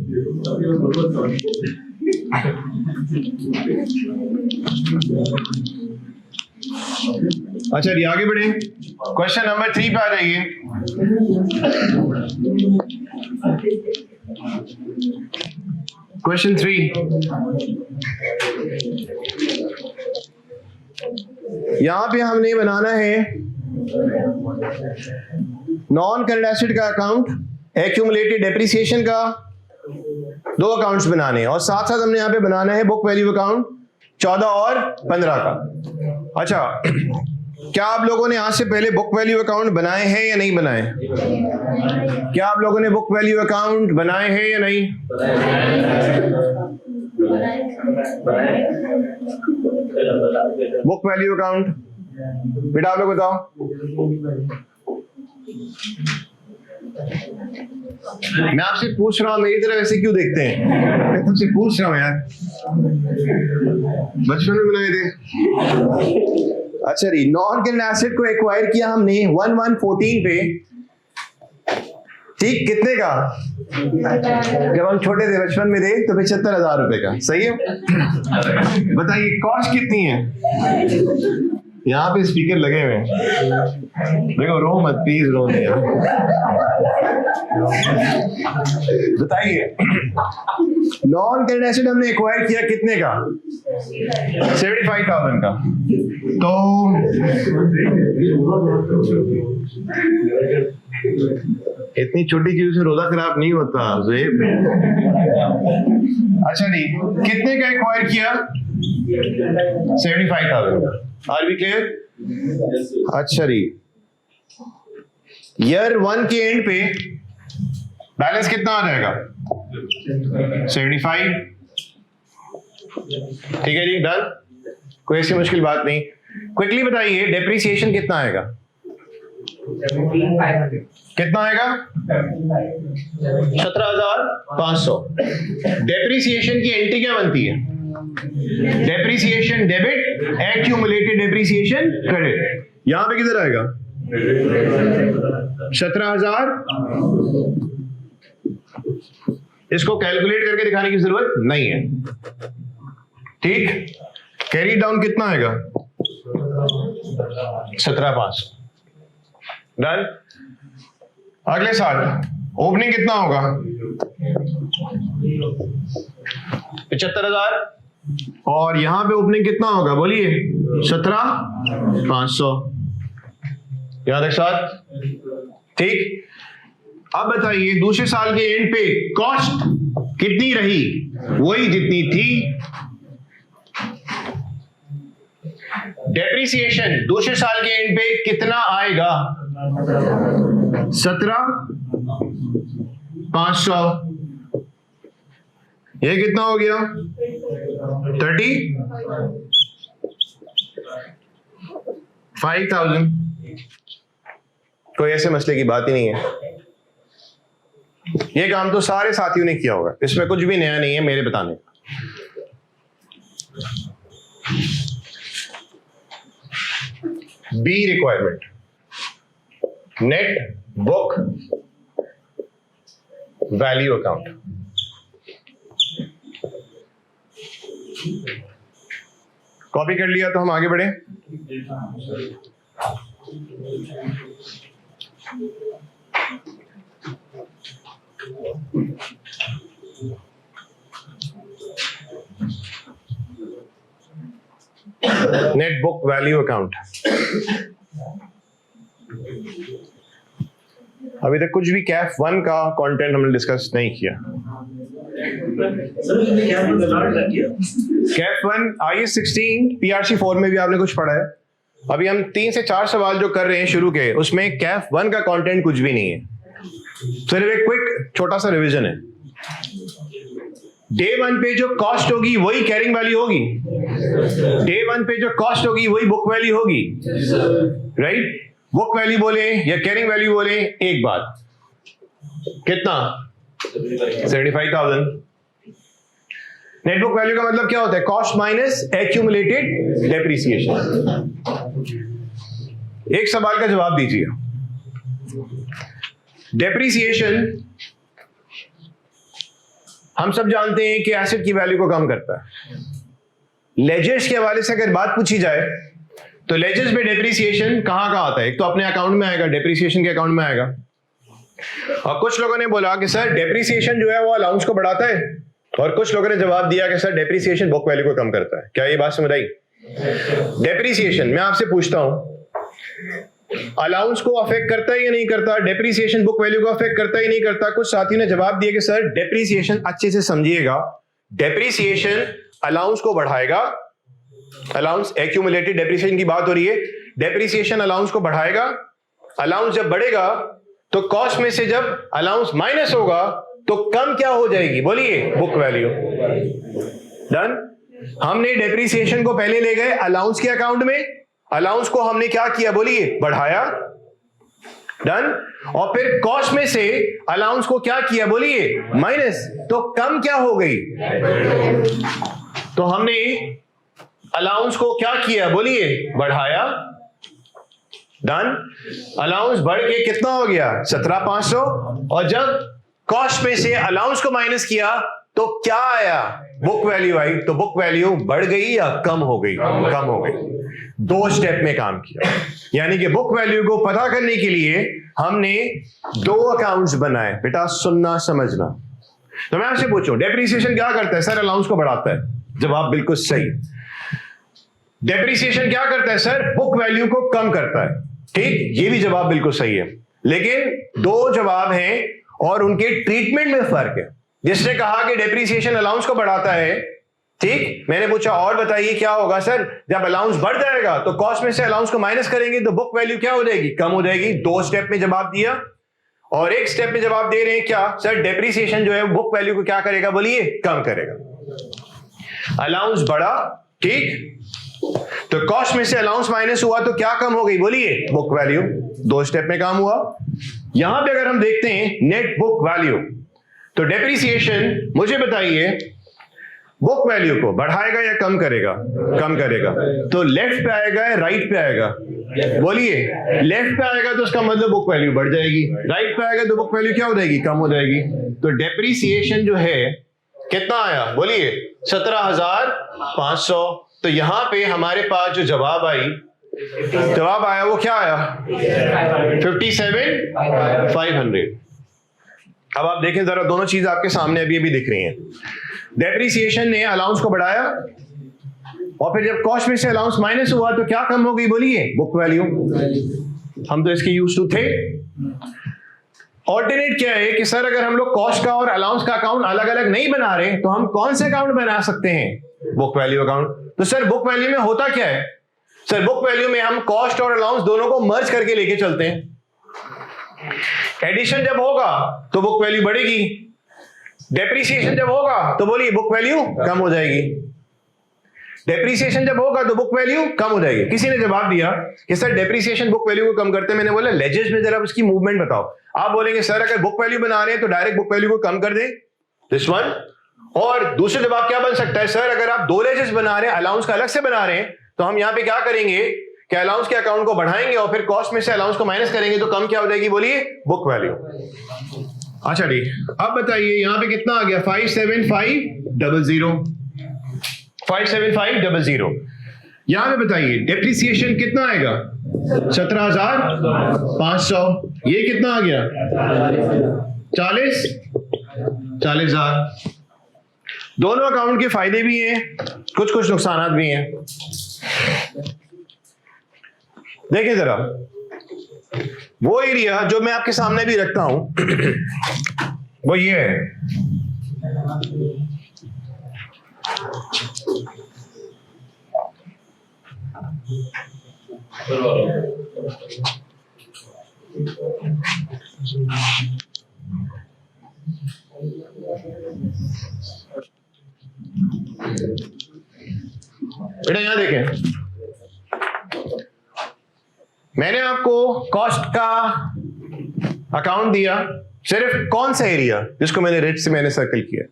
अच्छा जी, आगे बढ़े। क्वेश्चन नंबर 3 पे आ जाइए। क्वेश्चन 3, यहां पे हमने बनाना है नॉन करंट एसेट का अकाउंट, एक्यूमुलेटेड डेप्रिसिएशन का 2 अकाउंट्स बनाने हैं, और साथ साथ हमने यहां पे बनाना है बुक वैल्यू अकाउंट 14 और 15 का। अच्छा, क्या आप लोगों ने आज से पहले बुक वैल्यू अकाउंट बनाए हैं या नहीं बनाए? क्या आप लोगों ने बुक वैल्यू अकाउंट बनाए हैं या नहीं? बुक वैल्यू अकाउंट बेटा आप लोग बताओ। मैं आपसे पूछ रहा हूँ, मेरी तरफ ऐसे क्यों देखते हैं? मैं तुमसे पूछ रहा हूँ यार, बचपन में बनाए थे। अच्छा जी, नॉन करेंट एसेट को एक्वायर किया हमने 1114 पे, ठीक, कितने का? जब हम छोटे थे, बचपन में थे, तो 75,000 रुपए का। सही है? बताइए कॉस्ट कितनी है? यहाँ पे स्पीकर लगे हुए हैं, देखो रो मत प्लीज, रो नहीं। बताइए नॉन करेंट एसेट हमने एक्वायर किया कितने का? 75,000 का। तो इतनी छोटी चीज से रोजा खराब नहीं होता ज़ेब। अच्छा जी, कितने का एक्वायर किया? 75,000 का। Are we clear? अच्छा जी, ईयर 1 के एंड पे बैलेंस कितना आ जाएगा? 75। ठीक है जी, डन, कोई ऐसी मुश्किल बात नहीं। क्विकली बताइए डेप्रिसिएशन कितना आएगा? कितना आएगा? 17,500। डेप्रिसिएशन की एंट्री क्या बनती है? Depreciation debit, accumulated depreciation credit. यहां पे किधर आएगा? 17,000। इसको कैलकुलेट करके दिखाने की जरूरत नहीं है, ठीक। कैरी डाउन कितना आएगा? 17,500। डन। अगले साल ओपनिंग कितना होगा? 75,000। और यहां पे ओपनिंग कितना होगा बोलिए? 17,500। याद एक साथ, ठीक। अब बताइए दूसरे साल के एंड पे कॉस्ट कितनी रही? वही जितनी थी। डेप्रिसिएशन दूसरे साल के एंड पे कितना आएगा? 17,500। ये कितना हो गया? 35,000। कोई ऐसे मसले की बात ही नहीं है। ये काम तो सारे साथियों ने किया होगा, इसमें कुछ भी नया नहीं है मेरे बताने का। B requirement, net book value account. Copy कर लिया तो हम आगे बढ़े। Net book value account. अभी तक कुछ भी कैफ 1 का कंटेंट हमने डिस्कस नहीं किया। कैफ 1 IAS 16 PRC 4 में भी आपने कुछ पढ़ा है। अभी हम 3 से 4 सवाल जो कर रहे हैं शुरू के, उसमें कैफ 1 का कंटेंट कुछ भी नहीं है, सिर्फ एक क्विक छोटा सा रिवीजन है। डे 1 पे जो कॉस्ट होगी वही कैरिंग वैल्यू होगी। डे 1 पे जो कॉस्ट होगी वही बुक वैल्यू होगी, राइट। बुक वैल्यू बोले या कैरिंग वैल्यू बोले एक बात, कितना? 75,000। नेट बुक वैल्यू का मतलब क्या होता है? Cost minus accumulated depreciation. एक सवाल का जवाब दीजिए। डेप्रिसिएशन हम सब जानते हैं कि एसेट की वैल्यू को कम करता है। लेजर्स के हवाले से अगर बात पूछी जाए तो लेजर्स में डेप्रिसिएशन कहां कहां आता है? एक तो अपने अकाउंट में आएगा, डेप्रिसिएशन के अकाउंट में आएगा। और कुछ लोगों ने बोला कि सर डेप्रिसिएशन जो है वो अलाउंस को बढ़ाता है, और कुछ लोगों ने जवाब दिया कि सर डेप्रिसिएशन बुक वैल्यू को कम करता है। क्या ये बात समझ आई? डेप्रिसिएशन, मैं आपसे पूछता हूं, अलाउंस को अफेक्ट करता है या नहीं करता? डेप्रिसिएशन बुक वैल्यू को अफेक्ट करता ही नहीं करता? कुछ साथियों ने जवाब दिया कि सर डेप्रिसिएशन, अच्छे से समझिएगा, डेप्रिसिएशन अलाउंस को बढ़ाएगा। अलाउंस एक्यूमुलेटेड डेप्रिसिएशन की बात हो रही है। डेप्रिसिएशन अलाउंस को बढ़ाएगा। अलाउंस जब बढ़ेगा तो कॉस्ट में से जब अलाउंस माइनस होगा तो कम क्या हो जाएगी, बोलिए, बुक वैल्यू। डन। हमने डेप्रिसिएशन को पहले ले गए अलाउंस के अकाउंट में, अलाउंस को हमने क्या किया, बोलिए, बढ़ाया। डन। और फिर कॉस्ट में से अलाउंस को क्या किया, बोलिए, माइनस, तो कम क्या हो गई। तो हमने अलाउंस को क्या किया, बोलिए, बढ़ाया। डन। अलाउंस बढ़ के कितना हो गया, 17,500। और जब कॉस्ट में से अलाउंस को माइनस किया तो क्या आया, बुक वैल्यू आई। तो बुक वैल्यू बढ़ गई या कम हो गई, कम हो गई। 2 स्टेप में काम किया, यानी कि बुक वैल्यू को पता करने के लिए हमने 2 अकाउंट्स बनाए। बेटा सुनना समझना। तो मैं आपसे पूछूं, डेप्रिसिएशन क्या करता है? सर अलाउंस को बढ़ाता है। जवाब बिल्कुल सही। डेप्रिसिएशन क्या करता है? सर बुक वैल्यू को कम करता है। ठीक, ये भी जवाब बिल्कुल सही है, लेकिन 2 जवाब हैं और उनके ट्रीटमेंट में फर्क है। जिसने कहा कि डेप्रिसिएशन अलाउंस को बढ़ाता है, ठीक, मैंने पूछा और बताइए क्या होगा। सर जब अलाउंस बढ़ जाएगा तो कॉस्ट में से अलाउंस को माइनस करेंगे तो बुक वैल्यू क्या हो जाएगी, कम हो जाएगी। 2 स्टेप में जवाब दिया और 1 स्टेप में जवाब दे रहे हैं क्या, सर डेप्रिसिएशन जो है बुक वैल्यू को क्या करेगा, बोलिए, कम करेगा। अलाउंस बढ़ा, ठीक, तो कॉस्ट में से अलाउंस माइनस हुआ तो क्या कम हो गई, बोलिए, बुक वैल्यू। 2 स्टेप में काम हुआ। यहां पे अगर हम देखते हैं नेट बुक वैल्यू, तो डेप्रिसिएशन मुझे बताइए बुक वैल्यू को बढ़ाएगा या कम करेगा, कम करेगा। तो लेफ्ट पे आएगा या राइट पे आएगा, बोलिए, लेफ्ट पे आएगा तो उसका मतलब बुक वैल्यू बढ़ जाएगी, राइट पे आएगा तो बुक वैल्यू क्या हो जाएगी, कम हो जाएगी। तो डेप्रिसिएशन जो है कितना आया, बोलिए, 17,500। तो यहां पे हमारे पास जो जवाब आया वो क्या आया, 57,500। अब आप देखें जरा, दोनों चीज आपके सामने अभी दिख रही हैं। डेप्रिसिएशन ने अलाउंस को बढ़ाया और फिर जब कॉस्ट में से अलाउंस माइनस हुआ तो क्या कम हो गई, बोलिए, बुक वैल्यू। हम तो इसके यूज टू थे। ऑल्टरनेट क्या है कि सर अगर हम लोग कॉस्ट का और अलाउंस का अकाउंट अलग अलग नहीं बना रहे तो हम कौन से अकाउंट बना सकते हैं, बुक वैल्यू अकाउंट। तो सर बुक वैल्यू में होता क्या है, सर बुक वैल्यू में हम कॉस्ट और अलाउंस दोनों को मर्ज करके लेके चलते हैं। एडिशन जब होगा तो बुक वैल्यू बढ़ेगी, डेप्रिसिएशन जब होगा तो बोलिए बुक वैल्यू कम हो जाएगी। डेप्रिसिएशन जब होगा तो बुक वैल्यू कम हो जाएगी। किसी ने जवाब दिया कि सर डेप्रिसिएशन बुक वैल्यू को कम करते हैं। मैंने बोला लेजेस में जरा उसकी मूवमेंट बताओ। आप बोलेंगे सर अगर बुक वैल्यू बना रहे हैं तो डायरेक्ट बुक वैल्यू को कम कर दें, दिस वन। और दूसरा जवाब क्या बन सकता है, सर अगर आप 2 लेजेस बना रहे हैं, अलाउंस का अलग से बना रहे हैं, तो हम यहां पे क्या करेंगे कि अलाउंस के अकाउंट को बढ़ाएंगे और फिर कॉस्ट में से अलाउंस को माइनस करेंगे तो कम क्या हो जाएगी, बोलिए, बुक वैल्यू। अच्छा ठीक, अब बताइए यहां पे कितना आ गया, 57500। 57500। यहां पे बताइए डेप्रिसिएशन कितना आएगा, 17,500। ये कितना आ गया, 40,000। दोनों अकाउंट के फायदे भी हैं, कुछ कुछ नुकसान भी हैं। देखिए जरा, वो एरिया जो मैं आपके सामने भी रखता हूं वो ये है। बेटा यहां देखें, मैंने आपको कॉस्ट का अकाउंट दिया, सिर्फ कौन सा एरिया जिसको मैंने रेड से मैंने सर्कल किया,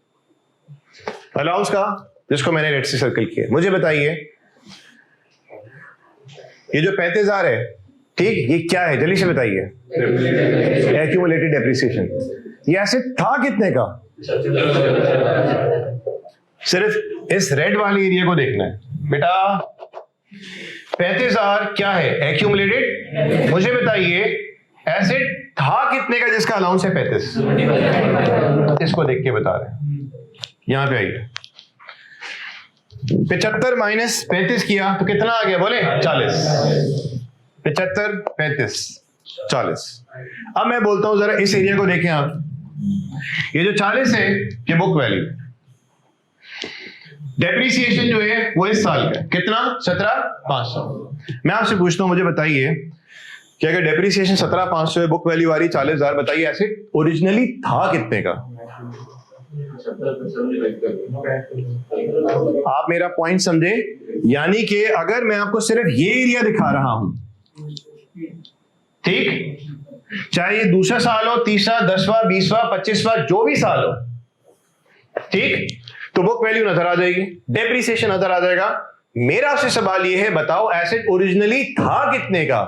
अलाउंस का जिसको मैंने रेड से सर्कल किया। मुझे बताइए ये जो 35,000 है, ठीक, ये क्या है, जल्दी से बताइए। Accumulated depreciation. ये एसेट था कितने का, सिर्फ इस रेड वाले एरिया को देखना है बेटा। 35,000 क्या है, एक्यूमुलेटेड। मुझे बताइए एसेट था कितने का जिसका अलाउंस है 35, इसको देख के बता रहे हैं। यहां पे आइए, 75 माइनस 35 किया तो कितना आ गया, बोले, 40। 75 35 40। अब मैं बोलता हूं जरा इस एरिया को देखें आप, ये जो 40 है ये बुक वैल्यू, डेप्रिसिएशन जो है वो इस साल का है, कितना? 17,500। मैं आपसे पूछता हूं, मुझे बताइए कि अगर डेप्रिसिएशन 17,500 है, बुक वैल्यू आ रही 40,000, बताइए एसेट ओरिजिनली था कितने का? आप मेरा पॉइंट समझे? यानी कि अगर मैं आपको सिर्फ ये एरिया दिखा रहा हूं, ठीक, चाहे ये दूसरा साल हो, तीसरा, 10वां, 20वां, 25वां, जो भी साल हो, ठीक, तो बुक वैल्यू नजर आ जाएगी, डेप्रिसिएशन नजर आ जाएगा। मेरा आपसे सवाल ये है, बताओ एसेट ओरिजिनली था कितने का?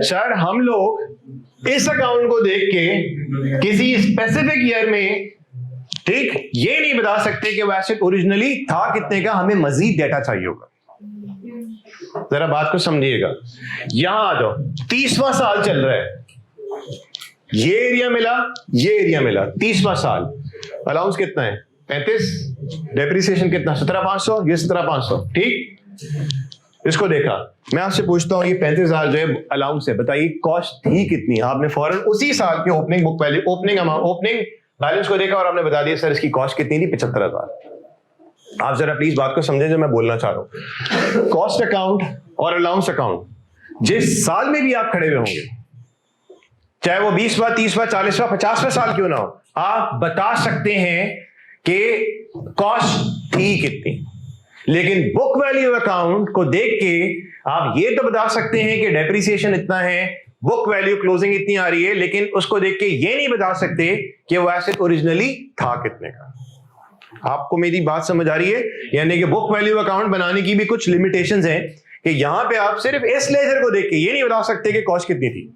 सर हम लोग इस अकाउंट को देख के किसी स्पेसिफिक ईयर में, ठीक, ये नहीं बता सकते कि वो एसेट ओरिजिनली था कितने का, हमें मजीद डेटा चाहिए होगा। जरा बात को समझिएगा, यहां आ जाओ, 30वां साल चल रहा है, ये एरिया मिला, ये एरिया मिला, 30वां साल, अलाउंस कितना है? 35, डेप्रिसिएशन कितना? 17,500, ये 17,500, ठीक। इसको देखा, मैं आपसे पूछता हूं, ये 35,000 जो है अलाउंस है, बताइए कॉस्ट थी कितनी? आपने फौरन उसी साल के opening book value, opening amount, opening balance को देखा और आपने बता दिया सर इसकी कॉस्ट कितनी थी? 75,000। आप जरा प्लीज बात को समझें जो मैं बोलना चाह रहा हूं। कॉस्ट अकाउंट और अलाउंस अकाउंट जिस साल में भी आप खड़े हुए होंगे, चाहे वो 20वां, 30वां, 40वां, 50वां साल क्यों ना हो, आप बता सकते हैं कि कॉस्ट थी कितनी। लेकिन बुक वैल्यू अकाउंट को देख के आप ये तो बता सकते हैं कि डेप्रिसिएशन इतना है, बुक वैल्यू क्लोजिंग इतनी आ रही है, लेकिन उसको देख के ये नहीं बता सकते कि वो एसेट ओरिजिनली था कितने का। आपको मेरी बात समझ आ रही है? यानी कि बुक वैल्यू अकाउंट बनाने की भी कुछ लिमिटेशंस हैं कि यहां पे आप सिर्फ इस लेजर को देख के ये नहीं बता सकते कि कॉस्ट कितनी थी,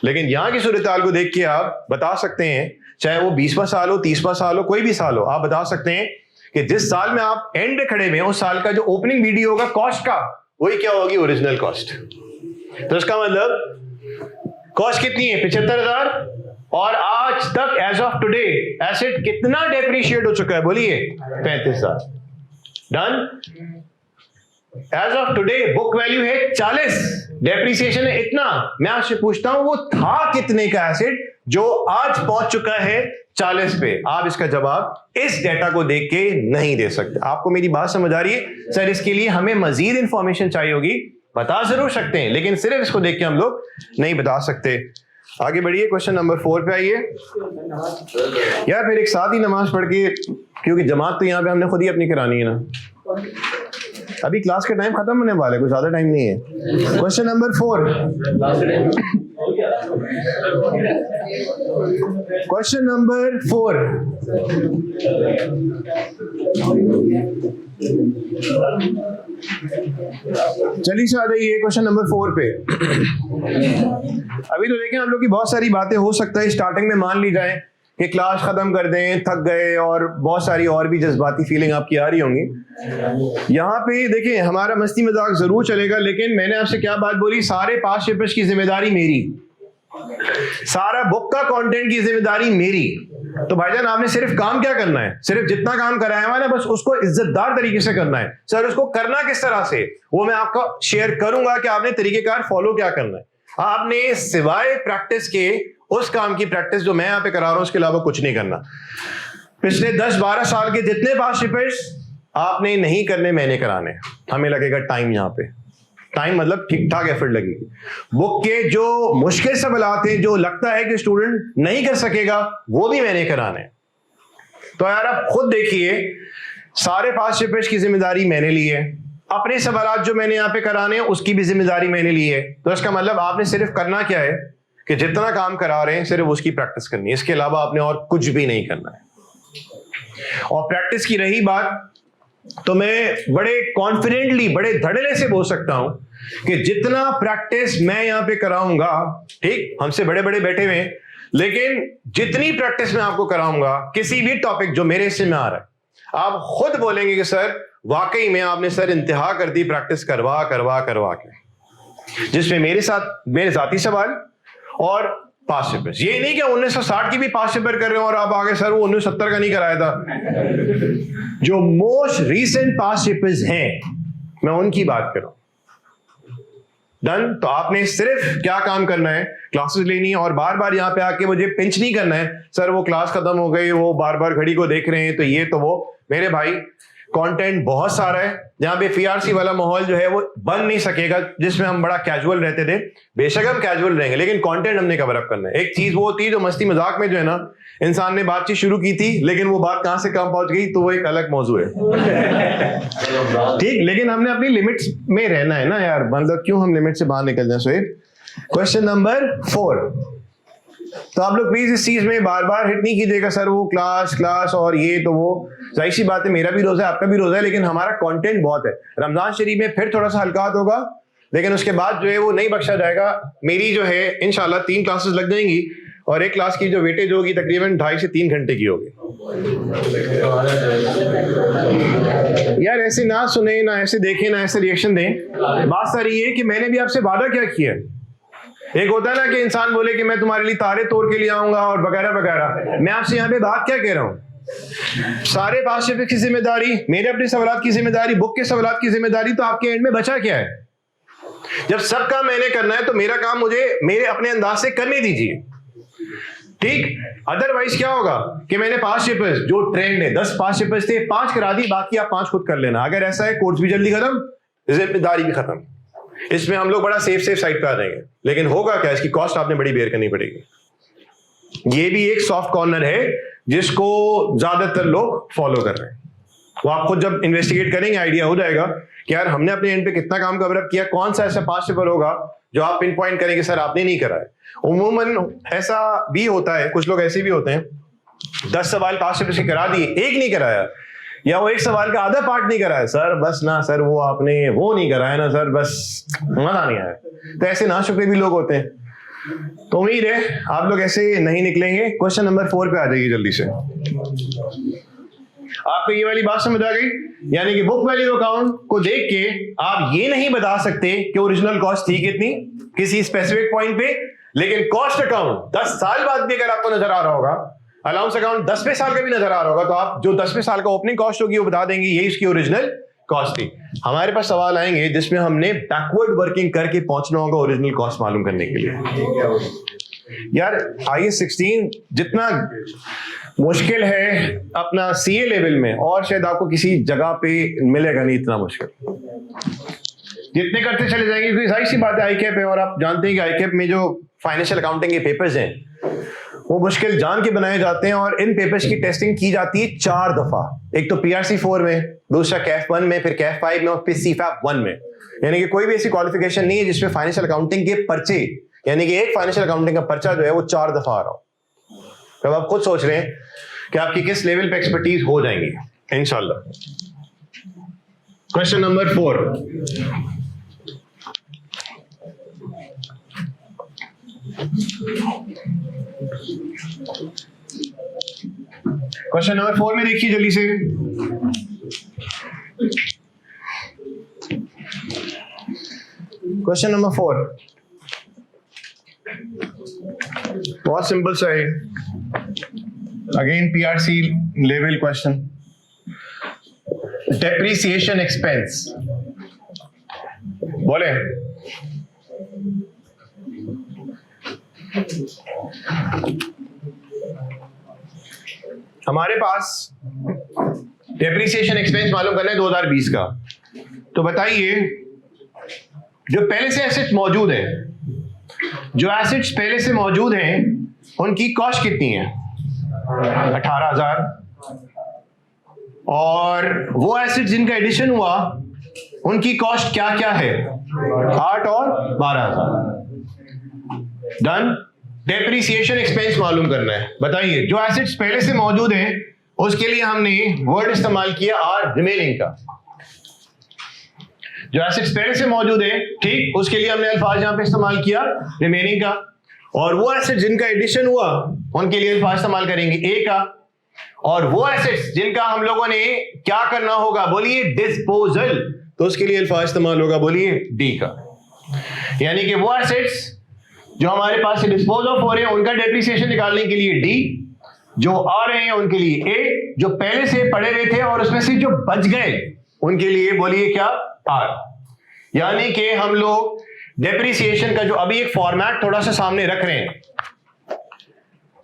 लेकिन यहां की सूरत हाल को देख के आप बता सकते हैं, चाहे वो 20वां साल हो, 30वां साल हो, कोई भी साल हो, आप बता सकते हैं कि जिस साल में आप एंड पे खड़े हुए हैं उस साल का जो ओपनिंग वीडियो होगा कॉस्ट का, वही क्या होगी? Original cost. तो इसका मतलब कॉस्ट कितनी है? 75,000। और आज तक एज ऑफ टुडे एसेट कितना डेप्रिशिएट हो चुका है? बोलिए 35,000। Done. As of today book value है 40, डेप्रिसिएशन है इतना। मैं आपसे पूछता हूं वो था कितने का एसेट जो आज पहुंच चुका है 40 पे? आप इसका जवाब इस डेटा को देख के नहीं दे सकते। आपको मेरी बात समझ आ रही है? सर इसके लिए हमें मजीद इंफॉर्मेशन चाहिए होगी, बता जरूर सकते हैं, लेकिन सिर्फ इसको देख के हम लोग नहीं बता सकते। आगे बढ़िए, क्वेश्चन नंबर 4 पे आइए। यार फिर एक साथ ही नमाज पढ़ के, क्योंकि जमात तो यहाँ पे हमने खुद ही अपनी करानी है ना, अभी क्लास का टाइम खत्म होने वाला है, कुछ ज्यादा टाइम नहीं है। क्वेश्चन नंबर 4, क्वेश्चन नंबर 4, चलिए आ जाइए क्वेश्चन नंबर 4 पे। अभी तो देखें हम लोग की बहुत सारी बातें हो सकता है स्टार्टिंग में मान ली जाए कि क्लास खत्म कर दें, थक गए, और बहुत सारी और भी जज्बाती फीलिंग आपकी आ रही होंगी। यहाँ पे देखिए हमारा मस्ती मजाक जरूर चलेगा, लेकिन मैंने आपसे क्या बात बोली, सारे पास पेपर्स की जिम्मेदारी मेरी, सारा बुक का कंटेंट की जिम्मेदारी मेरी। तो भाईजान आपने सिर्फ काम क्या करना है, सिर्फ जितना काम कराया हुआ है ना बस उसको इज्जतदार तरीके से करना है। सर उसको करना किस तरह से, वो मैं आपको शेयर करूंगा कि आपने तरीकेकार फॉलो क्या करना है। आपने सिवाय प्रैक्टिस के, उस काम की प्रैक्टिस जो मैं यहाँ पे करा रहा हूं उसके अलावा कुछ नहीं करना। पिछले 10-12 साल के जितने पास पेपर्स आपने नहीं करने, मैंने कराने। हमें लगेगा टाइम, यहाँ पे टाइम मतलब ठीक ठाक एफर्ट लगेगी। बुक के जो मुश्किल सवाल हैं, जो लगता है कि स्टूडेंट नहीं कर सकेगा, वो भी मैंने कराने। तो यार आप खुद देखिए, सारे पास पेपर्स की जिम्मेदारी मैंने ली है, अपने सवाल जो मैंने यहाँ पे कराने हैं उसकी भी जिम्मेदारी मैंने ली है। तो इसका मतलब आपने सिर्फ करना क्या है कि जितना काम करा रहे हैं सिर्फ उसकी प्रैक्टिस करनी है, इसके अलावा आपने और कुछ भी नहीं करना है। और प्रैक्टिस की रही बात, तो मैं बड़े कॉन्फिडेंटली, बड़े धड़ल्ले से बोल सकता हूं कि जितना प्रैक्टिस मैं यहां पे कराऊंगा, ठीक, हमसे बड़े बड़े बैठे हुए हैं, लेकिन जितनी प्रैक्टिस मैं आपको कराऊंगा किसी भी टॉपिक जो मेरे हिस्से में आ रहा है, आप खुद बोलेंगे कि सर वाकई में आपने सर इंतहा कर दी प्रैक्टिस करवा करवा करवा के, जिसमें मेरे साथ मेरे जाती सवाल और पास पेपर्स। ये नहीं कि 1960 की भी पास पेपर कर रहे हो और आप आगे सर वो 1970 का नहीं कराया था। जो मोस्ट रीसेंट पास पेपर्स हैं मैं उनकी बात कर रहा हूं। डन। तो आपने सिर्फ क्या काम करना है, क्लासेस लेनी है और बार बार यहाँ पे आके मुझे पिंच नहीं करना है, सर वो क्लास खत्म हो गई, वो बार बार घड़ी को देख रहे हैं, तो ये तो वो। मेरे भाई कंटेंट बहुत सारा है, जहां पे पीआरसी वाला माहौल जो है वो बन नहीं सकेगा, जिसमें हम बड़ा कैजुअल रहते थे। बेशक हम कैजुअल रहेंगे, लेकिन कंटेंट हमने कवर अप करना है। एक चीज वो होती है जो मस्ती मजाक में जो है ना, इंसान ने बातचीत शुरू की थी, लेकिन वो बात कहां से कहां पहुंच गई, तो वो एक अलग मौजू है। ठीक, लेकिन हमने अपनी लिमिट्स में रहना है ना यार, मतलब क्यों हम लिमिट से बाहर निकल जाए। Shoaib, question number 4। तो आप लोग प्लीज इस चीज में बार बार हिट नहीं कीजिएगा, सर वो क्लास और ये तो वो। जाहिर सी बात है, मेरा भी रोजा है, आपका भी रोजा है, लेकिन हमारा कंटेंट बहुत है। रमजान शरीफ में फिर थोड़ा सा हल्कात होगा, लेकिन उसके बाद जो है वो नहीं बख्शा जाएगा। मेरी जो है इंशाल्लाह 3 क्लासेस लग जाएंगी और एक क्लास की जो वेटेज होगी तकरीबन 2.5 से 3 घंटे की होगी। यार ऐसे ना सुने, ना ऐसे देखें, ना ऐसे रिएक्शन दें। बात सारी ये कि मैंने भी आपसे वादा क्या किया। एक होता है ना कि इंसान बोले कि मैं तुम्हारे लिए तारे तोड़ के लिए आऊंगा और वगैरह वगैरह। मैं आपसे यहाँ पे बात क्या कह रहा हूँ, सारे पास की जिम्मेदारी, मेरे अपने सवालात की जिम्मेदारी, बुक के सवालात की जिम्मेदारी, तो आपके एंड में बचा क्या है। जब सब काम मैंने करना है तो मेरा काम मुझे मेरे अपने अंदाज से करने दीजिए, ठीक। अदरवाइज क्या होगा कि मैंने 5 पेपर्स, जो ट्रेंड है 10 5 पेपर्स थे, 5 करा दी, बाकी आप 5 खुद कर लेना। अगर ऐसा है, कोर्स भी जल्दी खत्म, जिम्मेदारी भी खत्म। इसमें हम लोग बड़ा सेफ साइड पे आ जाएंगे, लेकिन होगा क्या, इसकी कॉस्ट आपने बड़ी बेयर करनी पड़ेगी। ये भी एक सॉफ्ट कॉर्नर है जिसको ज्यादातर लोग फॉलो कर रहे हैं। वो आप खुद जब इन्वेस्टिगेट करेंगे आइडिया हो जाएगा कि यार हमने अपने एंड पे कितना काम कवर अप किया, कौन सा ऐसा 5 पेपर होगा जो आप पिन पॉइंट करेंगे सर आपने नहीं करा है। उमूमन ऐसा भी होता है, कुछ लोग ऐसे भी होते हैं 10 सवाल 5 पेपर से करा दिए, एक नहीं कराया, या वो एक सवाल का आधा पार्ट नहीं कराया, सर बस ना सर वो आपने वो नहीं कराया ना सर, बस मजा नहीं आया। तो ऐसे नाशुक्रे भी लोग होते हैं। तो उम्मीद है आप लोग ऐसे नहीं निकलेंगे। क्वेश्चन नंबर 4 पे आ जाइए जल्दी से। आपको ये वाली बात समझ आ गई, यानी कि बुक वैल्यू अकाउंट को देख के आप ये नहीं बता सकते कि ओरिजिनल कॉस्ट थी कितनी किसी स्पेसिफिक पॉइंट पे, लेकिन कॉस्ट अकाउंट 10 साल बाद भी अगर आपको नजर आ रहा होगा, अलाउंस अकाउंट 10वें साल का भी नजर आ रहा होगा, तो आप जो 10वें साल का ओपनिंग कॉस्ट होगी वो बता देंगे यही इसकी ओरिजिनल कॉस्ट थी। हमारे पास सवाल आएंगे जिसमें हमने बैकवर्ड वर्किंग करके पहुंचना होगा ओरिजिनल कॉस्ट मालूम करने के लिए। यार IAS 16 जितना मुश्किल है अपना CA लेवल में, और शायद आपको किसी जगह पे मिलेगा नहीं इतना मुश्किल। जितने करते चले जाएंगे, क्योंकि जाहिर सी बात है ICAP है, और आप जानते हैं कि ICAP में जो फाइनेंशियल अकाउंटिंग के पेपर्स हैं वो मुश्किल जान के बनाए जाते हैं, और इन पेपर्स की टेस्टिंग की जाती है 4 दफा। एक तो PRC 4 में, दूसरा CAF 1 में, फिर CAF 5 में, और फिर CFAP 1 में। यानी कि कोई भी ऐसी क्वालिफिकेशन नहीं है जिसमें फाइनेंशियल अकाउंटिंग के पर्चे, यानी कि एक फाइनेंशियल अकाउंटिंग का पर्चा जो है वो 4 दफा आ रहा हो। तब आप खुद सोच रहे हैं कि आपकी किस लेवल पे एक्सपर्टीज हो जाएंगी इंशाल्लाह। Question number 4। क्वेश्चन नंबर 4 में देखिए जल्दी से। क्वेश्चन नंबर 4 बहुत सिंपल सा है, again PRC level question. Depreciation expense बोले, हमारे पास डेप्रिसिएशन एक्सपेंस मालूम करना है 2020 का। तो बताइए जो पहले से एसेट्स मौजूद है, जो एसेट्स पहले से मौजूद हैं उनकी कॉस्ट कितनी है? 18,000। और वो एसेट्स जिनका एडिशन हुआ उनकी कॉस्ट क्या क्या है? 8 और 12,000। डन। डेप्रिसिएशन एक्सपेंस मालूम करना है। बताइए जो एसेट्स पहले से मौजूद हैं उसके लिए हमने वर्ड इस्तेमाल किया आर रिमेनिंग का। जो एसेट्स पहले से मौजूद है, ठीक, उसके लिए हमने अल्फाज यहां पे इस्तेमाल किया रिमेनिंग का। और वो एसेट जिनका एडिशन हुआ उनके लिए अल्फाज इस्तेमाल करेंगे ए का। और वो एसेट्स जिनका हम लोगों ने क्या करना होगा, बोलिए डिस्पोजल, तो उसके लिए अल्फाज इस्तेमाल होगा, बोलिए डी का। यानी कि वो एसेट्स जो हमारे पास से डिस्पोज ऑफ हो रहे हैं उनका डेप्रिसिएशन निकालने के लिए डी, जो आ रहे हैं उनके लिए ए, जो पहले से पड़े हुए थे और उसमें से जो बच गए उनके लिए बोलिए क्या, आर। यानी कि हम लोग डेप्रिसिएशन का जो अभी एक फॉर्मेट थोड़ा सा सामने रख रहे हैं,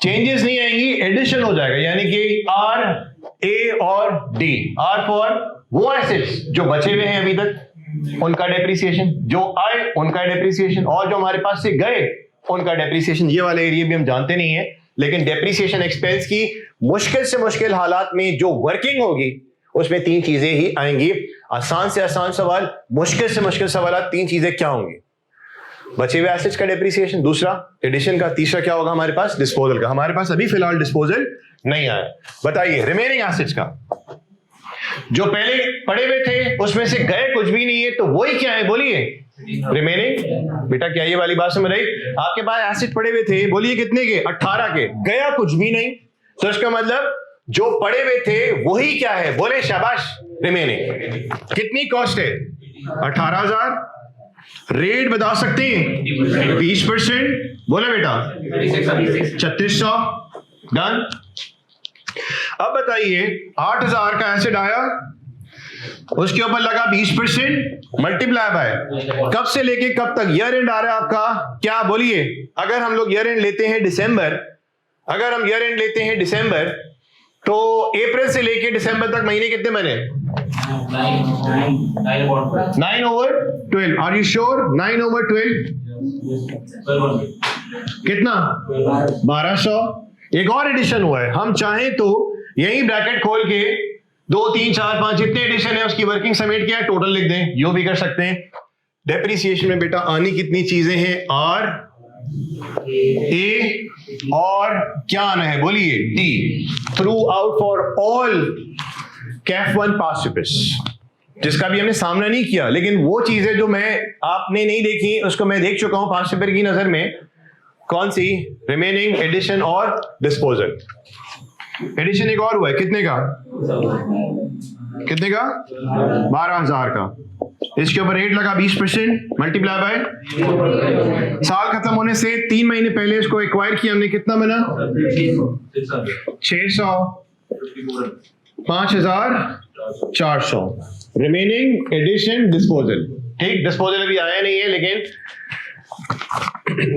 चेंजेस नहीं आएंगी, एडिशन हो जाएगा, यानी कि आर, ए और डी। आर फॉर वो एसेट्स जो बचे हुए हैं अभी तक, उनका डेप्रिसिएशन, जो आए उनका डेप्रिसिएशन, और जो हमारे पास से गए उनका डेप्रिसिएशन। ये वाले एरिया भी हम जानते नहीं है, लेकिन डेप्रिसिएशन एक्सपेंस की मुश्किल से मुश्किल हालात में जो वर्किंग होगी उसमें तीन चीजें ही आएंगी। आसान से आसान सवाल, मुश्किल से मुश्किल सवाल, तीन चीजें क्या होंगी? बचे हुए एसेट्स का डेप्रिसिएशन, दूसरा एडिशन का, तीसरा क्या होगा हमारे पास? डिस्पोजल का। हमारे पास अभी फिलहाल डिस्पोजल नहीं आया। बताइए रिमेनिंग एसेट्स का, जो पहले पड़े हुए थे उसमें से गए कुछ भी नहीं है, तो वही क्या है बोलिए? रिमेनिंग। बेटा क्या ये वाली बात समझ रही? आपके पास एसेट पड़े हुए थे, बोलिए कितने के? 18 के, गया कुछ भी नहीं, तो इसका मतलब जो पड़े हुए थे वही क्या है? बोले शाबाश, रिमेनिंग। कितनी कॉस्ट है? 18,000। रेट बता सकते हैं? 20%। बोले बेटा 3600। डन। अब बताइए 8,000 का एसेट आया, उसके ऊपर लगा 20%, मल्टीप्लाई बाय कब से लेके कब तक? ईयर एंड आ रहा है आपका क्या? बोलिए। अगर हम लोग ईयर एंड लेते हैं दिसंबर, अगर हम ईयर एंड लेते हैं दिसंबर, तो अप्रैल से लेके दिसंबर तक महीने कितने बने? 9/12। Are you sure? 9/12 कितना? 1200। एक और एडिशन हुआ है, हम चाहें तो यही ब्रैकेट खोल के 2, 3, 4, 5 जितने एडिशन है उसकी वर्किंग समेट के टोटल लिख दें, यो भी कर सकते हैं। डेप्रिसिएशन में बेटा आनी कितनी चीजें हैं? आर, ए और क्या आना है? बोलिए D. Through out for all Kaif 1 past papers, जिसका भी हमने सामना नहीं किया, लेकिन वो चीजें जो मैं आपने नहीं देखी उसको मैं देख चुका हूं पास्ट पेपर की नजर में। कौन सी? रिमेनिंग, एडिशन और डिस्पोजल। एडिशन एक और हुआ है, कितने का? कितने का? 12,000 का। इसके ऊपर रेट लगा 20%, मल्टीप्लाई बाय साल खत्म होने से 3 महीने पहले इसको एक्वायर किया हमने, कितना बना? 600, 5,400। Remaining, addition, disposal. ठीक, डिस्पोजल अभी आया नहीं है, लेकिन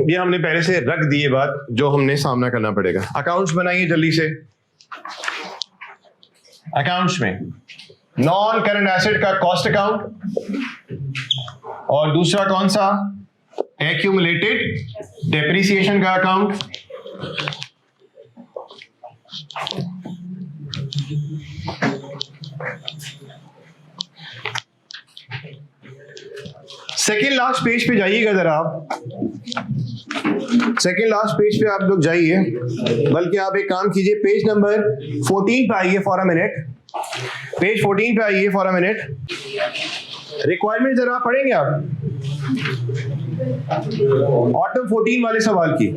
ये हमने पहले से रख दिए बात जो हमने सामना करना पड़ेगा। अकाउंट्स बनाइए जल्दी से। अकाउंट्स में नॉन करंट एसेट का कॉस्ट अकाउंट, और दूसरा कौन सा? एक्यूमुलेटेड डेप्रिसिएशन का अकाउंट। सेकेंड लास्ट पेज पे जाइएगा जरा आप, सेकेंड लास्ट पेज पे आप लोग जाइए, बल्कि आप एक काम कीजिए, पेज नंबर 14 पे आइए फॉर अ मिनट। पेज 14 पे आइए फॉर अ मिनट। रिक्वायरमेंट जरा पढ़ेंगे आप ऑटम 14 वाले सवाल की।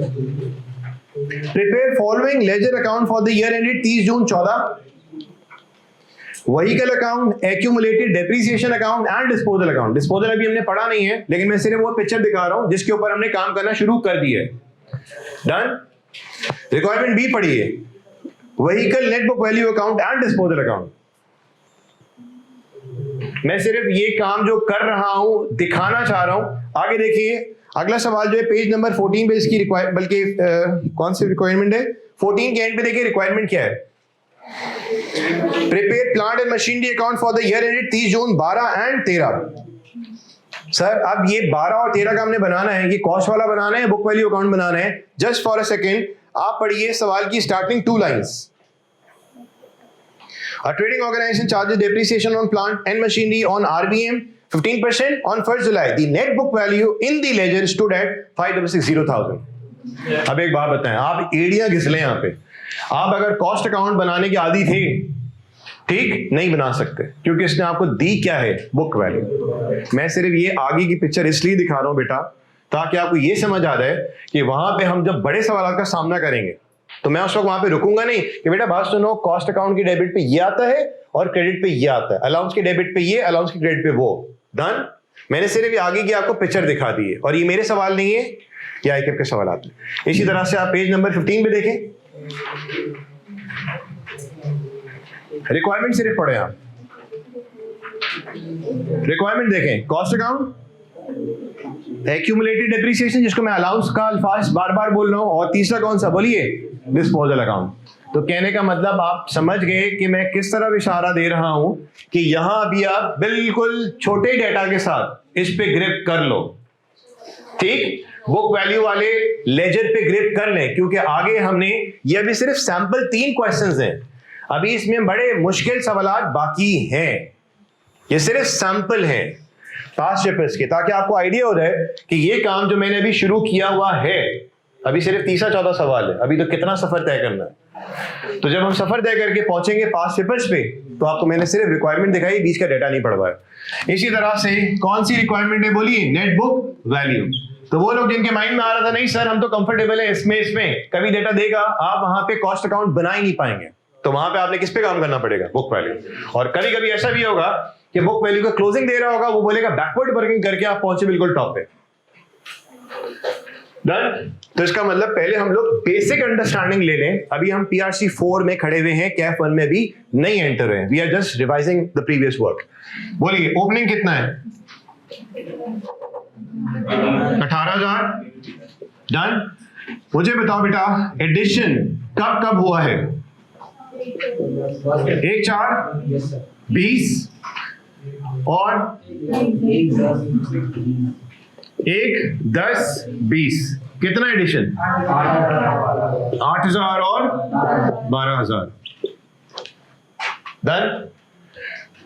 Prepare following ledger account for the year ended 30 June 14। Vehicle account, accumulated depreciation account and disposal account. Disposal अभी हमने पढ़ा नहीं है, लेकिन मैं सिर्फ वो पिक्चर दिखा रहा हूं जिसके ऊपर हमने काम करना शुरू कर दिया है। डन। रिक्वायरमेंट बी पढ़िए, vehicle net book value account and disposal account. मैं सिर्फ ये काम जो कर रहा हूं दिखाना चाह रहा हूं। आगे देखिए, अगला सवाल जो है पेज नंबर 14 पे इसकी रिक्वायरमेंट, बल्कि कौन सी रिक्वायरमेंट है? 14 के एंड पे देखिए रिक्वायरमेंट क्या है। Prepare plant and machinery account for the year ended 30 June 12 and 13। Sir अब ये 12 और 13 का हमने बनाना है, ये कॉस्ट वाला बनाना है, बुक वैल्यू अकाउंट बनाना है। जस्ट फॉर अ सेकेंड आप पढ़िए सवाल की starting 2 lines. A trading organization charges depreciation on plant and machinery on RBM 15% on 1st July. The net book value in the ledger stood at 5,660,000. अब एक बात बताएं, आप एड़ियां घिसले यहाँ पे। आप अगर कॉस्ट अकाउंट बनाने के आदी थे, ठीक, नहीं बना सकते, क्योंकि इसने आपको दी क्या है? Book value. मैं सिर्फ ये आगे की पिक्चर इसलिए दिखा रहा हूं बेटा, ताकि आपको ये समझ आ जाए कि वहां पे हम जब बड़े सवाल का सामना करेंगे तो मैं उस वक्त वहां पे रुकूंगा नहीं कि बेटा बात सुनो, कॉस्ट अकाउंट की डेबिट पे ये आता है और क्रेडिट पे ये आता है, अलाउंस की डेबिट पे ये, अलाउंस की क्रेडिट पे वो। डन। मैंने सिर्फ ये आगे की आपको पिक्चर दिखा दी है, और ये मेरे सवाल नहीं है, ये आईकेएफ के सवाल आते हैं। इसी तरह से आप पेज नंबर 15 पे देखें, रिक्वायरमेंट सिर्फ पढ़े आप। रिक्वायरमेंट देखें, कॉस्ट अकाउंट, एक्यूमुलेटेड डेप्रिसिएशन, जिसको मैं अलाउंस का अल्फाज बार बार बोल रहा हूं, और तीसरा कौन सा बोलिए, डिस्पोजल अकाउंट। तो कहने का मतलब आप समझ गए कि मैं किस तरह इशारा दे रहा हूं कि यहां अभी आप बिल्कुल छोटे डेटा के साथ इस पे ग्रिप कर लो, ठीक, बुक वैल्यू वाले लेजर पे ग्रिप कर लें, क्योंकि आगे हमने, ये अभी सिर्फ सैंपल 3 क्वेश्चंस हैं, अभी इसमें बड़े मुश्किल सवालात बाकी हैं, ये सिर्फ सैंपल हैं पास्ट पेपर्स के, ताकि आपको आइडिया हो जाए कि ये काम जो मैंने अभी शुरू किया हुआ है, अभी सिर्फ 3-14 सवाल है, अभी तो कितना सफर तय करना है। तो जब हम सफर तय करके पहुंचेंगे पास्ट पेपर्स पे, तो आपको मैंने सिर्फ रिक्वायरमेंट दिखाई, बीच का डेटा नहीं पढ़वाया। इसी तरह से कौन सी रिक्वायरमेंट है बोलिए, नेट बुक वैल्यू। तो वो लोग जिनके माइंड में आ रहा था नहीं सर हम तो कंफर्टेबल है इसमें कभी डेटा देगा, आप वहां पे कॉस्ट अकाउंट बना ही नहीं पाएंगे, तो वहां पे आपने किस पे काम करना पड़ेगा, बुक वैल्यू। और कभी कभी ऐसा भी होगा कि बुक वैल्यू का क्लोजिंग दे रहा होगा, वो बोलेगा बैकवर्ड वर्किंग करके आप पहुंचे बिल्कुल टॉप पे। डन। तो इसका मतलब पहले हम लोग बेसिक अंडरस्टैंडिंग ले लें। अभी हम PRC 4 में खड़े हुए हैं, कैफ 1 में भी नहीं एंटर हुए, we are just revising the previous work. बोलिए ओपनिंग कितना है, 18,000। डन। मुझे बताओ बेटा एडिशन कब कब हुआ है, 1/4 20 और 1/10 20, कितना एडिशन, 8,000 और 12,000। डन।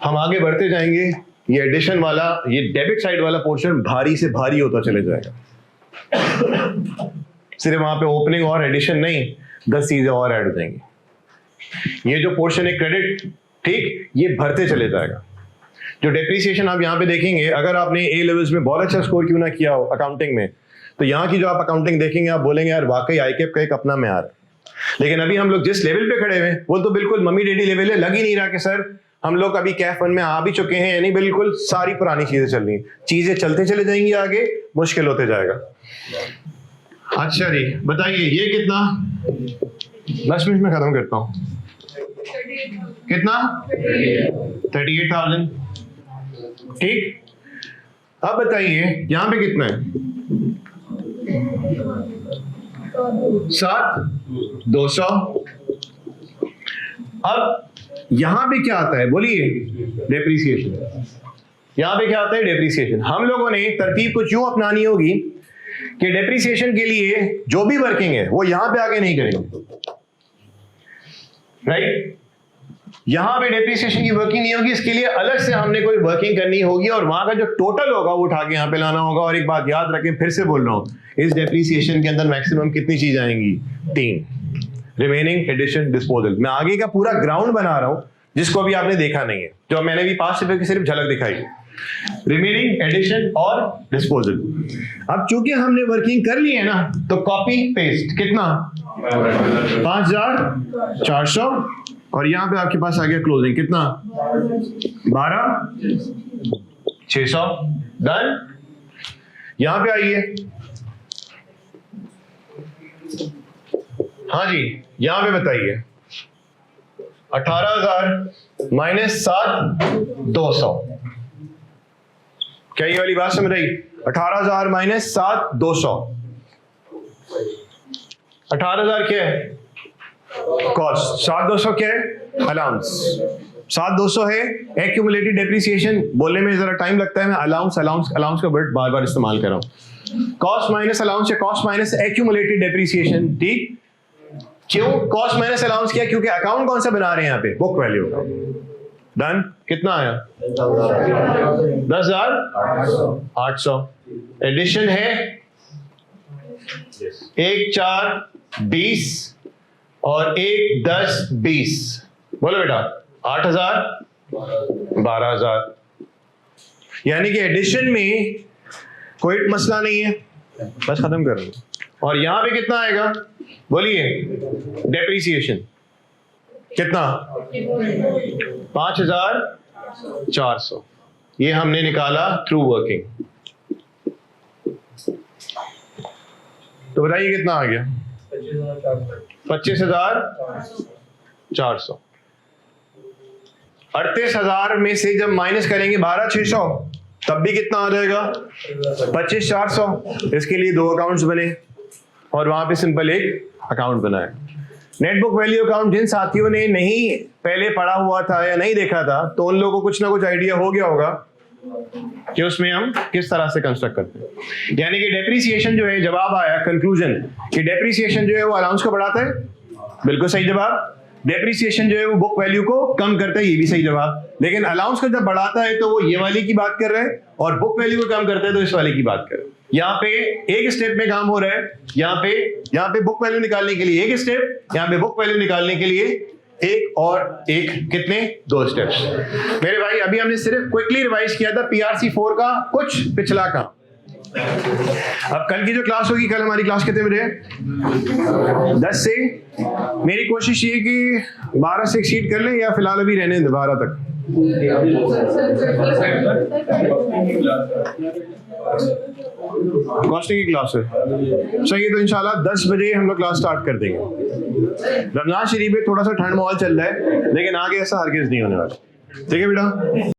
हम आगे बढ़ते जाएंगे, ये एडिशन वाला, ये डेबिट साइड वाला पोर्शन भारी से भारी होता चले जाएगा। सिर्फ वहां पे ओपनिंग और एडिशन नहीं, 10 चीजें और ऐड हो जाएंगी। ये जो पोर्शन है क्रेडिट, ठीक, ये भरते चले जाएगा। जो डेप्रिसिएशन आप यहाँ पे देखेंगे, अगर आपने ए लेवल्स में बहुत अच्छा स्कोर क्यों ना किया हो अकाउंटिंग में, तो यहाँ की जो आप अकाउंटिंग देखेंगे आप बोलेंगे यार वाकई आईकेप का एक अपना म्यार है। लेकिन अभी हम लोग जिस लेवल पे खड़े हुए हैं वो तो बिल्कुल मम्मी डैडी लेवल है, लग ही नहीं रहा कि सर हम लोग अभी कैफ 1 में आ भी चुके हैं, यानी बिल्कुल सारी पुरानी चीजें चल रही हैं, चीजें चलते चले जाएंगी, आगे मुश्किल होते जाएगा। अच्छा जी बताइए ये कितना, 10 मिनट में खत्म करता हूँ। कितना, 38,000। ठीक, अब बताइए यहां पे कितना है, 7,200। अब यहां पे क्या आता है बोलिए, डेप्रिसिएशन। यहां पे क्या आता है, डेप्रिसिएशन। हम लोगों ने तरतीब कुछ यूं अपनानी होगी कि डेप्रिसिएशन के लिए जो भी वर्किंग है वो यहां पे आगे नहीं करेंगे, राइट। यहां पे डेप्रिसिएशन की वर्किंग नहीं होगी, इसके लिए अलग से हमने कोई वर्किंग करनी होगी, और वहां का जो टोटल होगा वो उठा के यहां पे लाना होगा। और एक बात याद रखें, फिर से बोल रहा हूं, इस डेप्रिसिएशन के अंदर मैक्सिमम कितनी चीज आएंगी, 3, रिमेनिंग, एडिशन, डिस्पोजल। मैं आगे का पूरा ग्राउंड बना रहा हूं जिसको अभी आपने देखा नहीं है, जो मैंने भी 5 रुपए की सिर्फ झलक दिखाई, रिमेनिंग, एडिशन और डिस्पोजल। अब चूंकि हमने वर्किंग कर ली है ना, तो कॉपी पेस्ट, कितना, 5,400, और यहां पे आपके पास आ गया क्लोजिंग, कितना, 12,600। डन। यहां पे आइए, हाँ जी यहां पे बताइए, 18,000 माइनस 7,200, क्या ये वाली बात समझ रही, 18,000 माइनस 7,200, 18,000 क्या है, कॉस्ट, 7,200 क्या है, अलाउंस। 7,200 है एक्यूमुलेटेड डेप्रिसिएशन, बोलने में जरा टाइम लगता है, मैं अलाउंस अलाउंस अलाउंस का वर्ड बार बार इस्तेमाल कर रहा हूं। कॉस्ट माइनस अलाउंस या कॉस्ट माइनस एक्यूमुलेटेड डेप्रिसिएशन, ठीक। क्यों कॉस्ट माइनस अलाउंस किया, क्योंकि अकाउंट कौन सा बना रहे हैं यहाँ पे, बुक वैल्यू का। डन। कितना आया, 10,800। एडिशन है 1/4 20 और 1/10 20, बोलो बेटा 8,000 12,000। यानी कि एडिशन में कोई मसला नहीं है, बस खत्म कर रहा हूं। और यहां पे कितना आएगा बोलिए, डेप्रिसिएशन कितना, 5,400। ये हमने निकाला थ्रू वर्किंग। तो बताइए कितना आ गया, 25,400। 38,000 में से जब माइनस करेंगे 12,600, तब भी कितना आ जाएगा 25,400। इसके लिए 2 अकाउंट्स बने और वहां पे सिंपल एक अकाउंट बना है। नेट बुक वैल्यू अकाउंट जिन साथियों ने नहीं पहले पढ़ा हुआ था या नहीं देखा था, तो उन लोगों को कुछ ना कुछ आइडिया हो गया होगा कि उसमें हम किस तरह से कंस्ट्रक्ट करते हैं। यानी कि डेप्रिसिएशन जो है, जवाब आया कंक्लूजन कि डेप्रिसिएशन जो है वो अलाउंस को बढ़ाता है, बिल्कुल सही जवाब। डेप्रिसिएशन जो है वो बुक वैल्यू को कम करता है, ये भी सही जवाब। लेकिन अलाउंस को जब बढ़ाता है तो वो ये वाली की बात कर रहे हैं, और बुक वैल्यू को कम करता है तो इस वाली की बात कर रहे हैं। यहाँ पे एक स्टेप में काम हो रहा है, यहाँ पे बुक वैल्यू निकालने के लिए एक स्टेप, यहाँ पे बुक वैल्यू निकालने के लिए एक और एक, कितने 2 स्टेप्स। मेरे भाई अभी हमने सिर्फ क्विकली रिवाइज किया था PRC 4 का कुछ पिछला का। अब कल की जो क्लास होगी, कल हमारी क्लास कितने बजे है? 10 से। मेरी कोशिश ये कि 12 से एक्सीड कर लें या फिलहाल अभी रहने दें 12 तक। कॉस्टिंग की क्लास है सही है, तो इंशाल्लाह 10 बजे हम लोग क्लास स्टार्ट कर देंगे। रमजान शरीफ में थोड़ा सा ठंड माहौल चल रहा है, लेकिन आगे ऐसा हरगिज़ नहीं होने वाला। ठीक है बेटा।